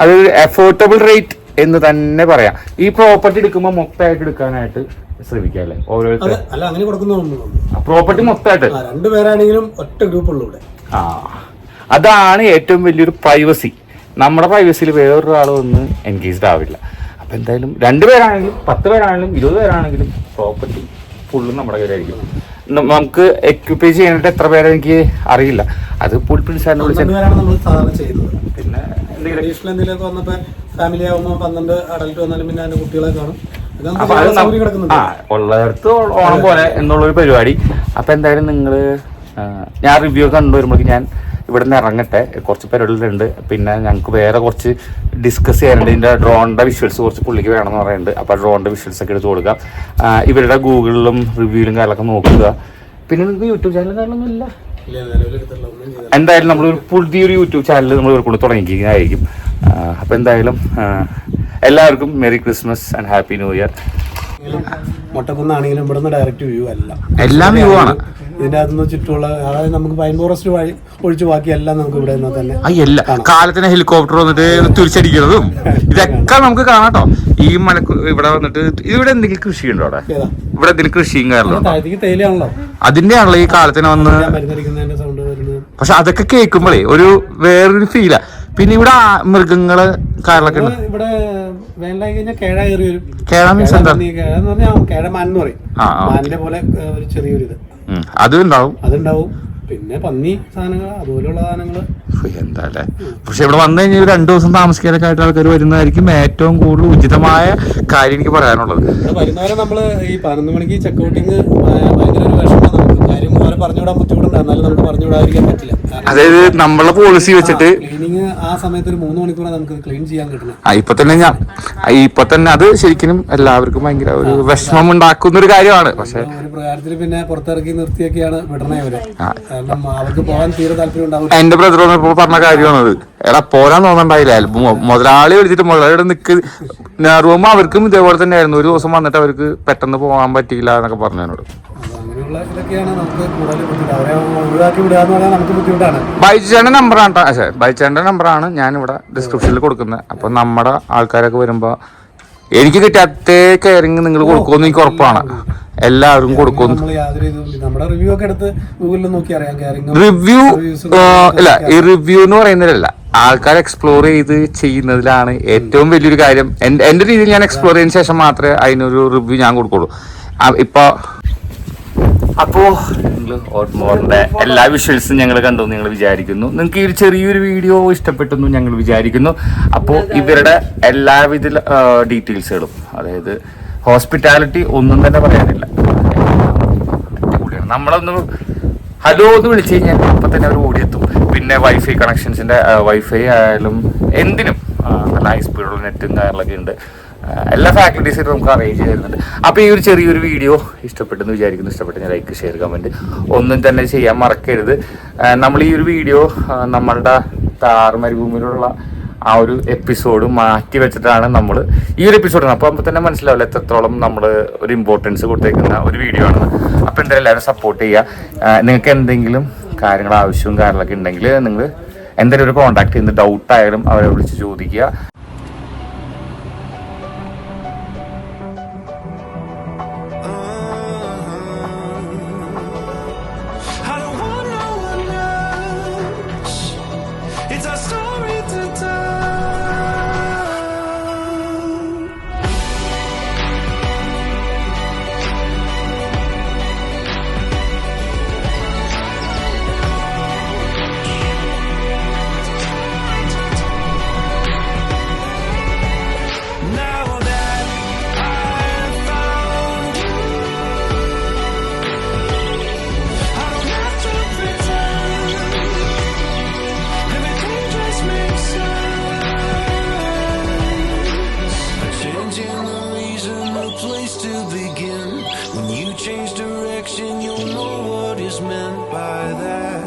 അതൊരു എഫോർട്ടബിൾ റേറ്റ് എന്ന് തന്നെ പറയാം. ഈ പ്രോപ്പർട്ടി എടുക്കുമ്പോൾ മൊത്തമായിട്ട് എടുക്കാനായിട്ട് ശ്രമിക്കാം അല്ലേ ഓരോരുത്തർ? അല്ല, അങ്ങനെ കൊടുക്കുന്ന പ്രോപ്പർട്ടി മൊത്തമായിട്ട് 2 പേരാണെങ്കിലും ഒറ്റ ഗ്രൂപ്പുള്ളൂ ഇവിടെ. അതാണ് ഏറ്റവും വലിയൊരു പ്രൈവസി. നമ്മുടെ പ്രൈവസിയിൽ വേറൊരാൾ വന്ന് എൻഗേജ്ഡ് ആവില്ല. അപ്പം എന്തായാലും 2 പേരാണെങ്കിലും 10 പേരാണെങ്കിലും 20 പേരാണെങ്കിലും പ്രോപ്പർട്ടി ഫുള്ളും നമ്മുടെ കയ്യിലായിരിക്കും. നമുക്ക് എക്യുപ്പൈ ചെയ്യാനായിട്ട് എത്ര പേരെ എനിക്ക് അറിയില്ല. അത് പുൽപ്പിടിച്ചാലും പിന്നെ എന്തെങ്കിലുമൊക്കെ വന്നപ്പോൾ ഫാമിലി ആകുമ്പോൾ 12 അഡൽട്ട് വന്നാലും പിന്നെ അതിന്റെ കുട്ടികളെ കാണും. ഉള്ളിടത്ത് ഓണം പോലെ എന്നുള്ളൊരു പരിപാടി. അപ്പം എന്തായാലും നിങ്ങൾ, ഞാൻ റിവ്യൂ കണ്ടുവരുമ്പോഴേക്കും ഞാൻ ഇവിടെ നിന്ന് ഇറങ്ങട്ടെ. കുറച്ച് പരിപാടികളുണ്ട്. പിന്നെ ഞങ്ങൾക്ക് വേറെ കുറച്ച് ഡിസ്കസ് ചെയ്യാനുണ്ട്. ഇതിൻ്റെ ഡ്രോണിൻ്റെ വിഷ്വൽസ് കുറച്ച് പുള്ളിക്ക് വേണമെന്ന് പറയുന്നുണ്ട്. അപ്പോൾ ഡ്രോണിൻ്റെ വിഷ്വൽസ് ഒക്കെ എടുത്ത് കൊടുക്കാം. ഇവരുടെ ഗൂഗിളിലും റിവ്യൂവിലും കാര്യങ്ങളൊക്കെ നോക്കുക. പിന്നെ നിങ്ങൾക്ക് യൂട്യൂബ് ചാനൽ കാര്യങ്ങളൊന്നുമില്ല. എന്തായാലും നമ്മളൊരു പുതിയൊരു യൂട്യൂബ് ചാനൽ നമ്മൾ ഇവർ കൊണ്ട് തുടങ്ങിയിരിക്കുന്നതായിരിക്കും. അപ്പോൾ എന്തായാലും എല്ലാവർക്കും merry Christmas and happy new year. മൊട്ടക്കുന്നാണെങ്കിലും ഇവിടുന്ന് ഡയറക്റ്റ് വ്യൂ അല്ല, എല്ലാം വ്യൂ ആണ്. ഇതിന്റെ അകത്തുനിന്ന് ചുറ്റുമുള്ള, അതായത് നമുക്ക് പൈൻ ഫോറസ്റ്റ് വഴി ഒഴിച്ച് ബാക്കി എല്ലാം നമുക്ക് ഇവിടെ നിന്ന് തന്നെ കാലത്തിന് ഹെലികോപ്റ്റർ വന്നിട്ട് തിരിച്ചടിക്കുന്നതും ഇതൊക്കെ നമുക്ക് കാണാട്ടോ. ഈ ഇവിടെ വന്നിട്ട് ഇവിടെ എന്തെങ്കിലും കൃഷി ഉണ്ടോ? അവിടെ ഇവിടെ എന്തെങ്കിലും കൃഷിയും കാര്യങ്ങളുണ്ടോ? തേയിലാണല്ലോ, അതിന്റെ ആണല്ലോ ഈ കാലത്തിന് വന്ന്. സൗണ്ട് വരുന്നത്. പക്ഷെ അതൊക്കെ കേൾക്കുമ്പോഴേ ഒരു വേറൊരു ഫീലാ. പിന്നെ ഇവിടെ മൃഗങ്ങള് കാര്യങ്ങളൊക്കെ ഉണ്ട്. ഇവിടെ വേനലായി കഴിഞ്ഞാൽ കേഴ കയറി വരും. കേഴ മീൻസ് എന്താ? കേഴ എന്ന് പറഞ്ഞാൽ കേഴ മാൻ എന്ന് പറയും. മാനിന്റെ പോലെ ഒരു ചെറിയൊരു ഇത് അതുണ്ടാവും. പിന്നെ പന്നി സാധനങ്ങൾ, അതുപോലെയുള്ള സാധനങ്ങള് എന്താ അല്ലേ. പക്ഷെ ഇവിടെ വന്നു കഴിഞ്ഞാൽ 2 ദിവസം താമസിക്കാനൊക്കെ ആയിട്ട് ആൾക്കാർ വരുന്നതായിരിക്കും ഏറ്റവും കൂടുതൽ ഉചിതമായ കാര്യം എനിക്ക് പറയാനുള്ളത്. വരുന്നവരെ നമ്മള് ഈ 11 മണിക്ക് ചെക്കൗട്ടിങ് ഭയങ്കര ഒരു വിഷമം. നമുക്ക് കാര്യം പോലെ പറഞ്ഞുവിടാൻ ബുദ്ധിമുട്ടുണ്ട്. എന്നാലും നമുക്ക് പറഞ്ഞുവിടാതിരിക്കാൻ പറ്റില്ല. അതായത് നമ്മളെ പോളിസി വെച്ചിട്ട് ക്ലീനിങ് ആ സമയത്ത് ഒരു 3 മണിക്കൂറാണ് നമുക്ക് ക്ലീൻ ചെയ്യാൻ കിട്ടുന്നത്. ഇപ്പൊ തന്നെ അത് ശരിക്കും എല്ലാവർക്കും ഭയങ്കര ഒരു വിഷമം ഉണ്ടാക്കുന്ന ഒരു കാര്യമാണ്. പക്ഷെ ഒരു പ്രകാരത്തിൽ പിന്നെ പുറത്തിറക്കി നിർത്തിയൊക്കെയാണ് വിടണേ അവര്. കാരണം അവർക്ക് പോകാൻ തീരെ താല്പര്യം ഉണ്ടാവില്ല. എന്റെ ബ്രദർ ഇപ്പൊ പറഞ്ഞ കാര്യമാണത്. എടാ പോരാൻ തോന്നണ്ടായില്ല. മുതലാളി വിളിച്ചിട്ട് മുതലാളിയുടെ നിക്ക് റൂം അവർക്കും ഇതേപോലെ തന്നെ ആയിരുന്നു. ഒരു ദിവസം വന്നിട്ട് അവർക്ക് പെട്ടെന്ന് പോകാൻ പറ്റിയില്ല എന്നൊക്കെ പറഞ്ഞു എന്നോട്. ബൈച്ചേന്റെ നമ്പറാണ് ബൈച്ചേന്റെ നമ്പറാണ് ഞാൻ ഇവിടെ ഡിസ്ക്രിപ്ഷനിൽ കൊടുക്കുന്നത്. അപ്പൊ നമ്മുടെ ആൾക്കാരൊക്കെ വരുമ്പോ എനിക്ക് കിട്ടിയ അതേ കെയറിങ് നിങ്ങൾ കൊടുക്കുമെന്ന് എനിക്ക് ഉറപ്പാണ്. എല്ലാവരും കൊടുക്കും. റിവ്യൂ ഇല്ല, ഈ റിവ്യൂ എന്ന് പറയുന്നതിലല്ല, ആൾക്കാർ എക്സ്പ്ലോർ ചെയ്ത് ചെയ്യുന്നതിലാണ് ഏറ്റവും വലിയൊരു കാര്യം. എന്റെ രീതിയിൽ ഞാൻ എക്സ്പ്ലോർ ചെയ്തതിനു ശേഷം മാത്രമേ അതിനൊരു റിവ്യൂ ഞാൻ കൊടുക്കുള്ളൂ. അപ്പോൾ നിങ്ങൾ ഓട്ട്മോറിന്റെ എല്ലാ വിഷ്വൽസും ഞങ്ങൾ കണ്ടു നിങ്ങൾ വിചാരിക്കുന്നു. നിങ്ങൾക്ക് ഈ ഒരു ചെറിയൊരു വീഡിയോ ഇഷ്ടപ്പെട്ടെന്നു ഞങ്ങൾ വിചാരിക്കുന്നു. അപ്പോൾ ഇവരുടെ എല്ലാവിധ ഡീറ്റെയിൽസുകളും, അതായത് ഹോസ്പിറ്റാലിറ്റി ഒന്നും തന്നെ പറയാനില്ല. നമ്മളൊന്ന് ഹലോ എന്ന് വിളിച്ചു കഴിഞ്ഞാൽ അപ്പം തന്നെ അവർ ഓടിയെത്തും. പിന്നെ വൈഫൈ കണക്ഷൻസിന്റെ വൈഫൈ ആയാലും എന്തിനും നല്ല ഹൈ സ്പീഡുള്ള നെറ്റും കാര്യങ്ങളൊക്കെ ഉണ്ട്. എല്ലാ ഫാക്കൽറ്റീസും നമുക്ക് അറേഞ്ച് ചെയ്തിരുന്നുണ്ട്. അപ്പോൾ ഈ ഒരു ചെറിയൊരു വീഡിയോ ഇഷ്ടപ്പെട്ടെന്ന് വിചാരിക്കുന്നു. ഇഷ്ടപ്പെട്ട ലൈക്ക്, ഷെയർ, കമൻറ്റ് ഒന്നും തന്നെ ചെയ്യാൻ മറക്കരുത്. നമ്മൾ ഈ ഒരു വീഡിയോ നമ്മളുടെ താർ മരുഭൂമിയിലുള്ള ആ ഒരു എപ്പിസോഡ് മാറ്റി വെച്ചിട്ടാണ് നമ്മൾ ഈ ഒരു എപ്പിസോഡ്. അപ്പോൾ തന്നെ മനസ്സിലാവില്ല എത്രത്തോളം നമ്മൾ ഒരു ഇമ്പോർട്ടൻസ് കൊടുത്തേക്കുന്ന ഒരു വീഡിയോ ആണ്. അപ്പോൾ എന്തായാലും എല്ലാവരും സപ്പോർട്ട് ചെയ്യുക. നിങ്ങൾക്ക് എന്തെങ്കിലും കാര്യങ്ങൾ ആവശ്യവും കാര്യങ്ങളൊക്കെ ഉണ്ടെങ്കിൽ നിങ്ങൾ എന്തെങ്കിലും ഒരു കോൺടാക്ട് ചെയ്യുന്ന ഡൗട്ടായാലും അവരെ വിളിച്ച് ചോദിക്കുക. change direction, you'll know what is meant by that.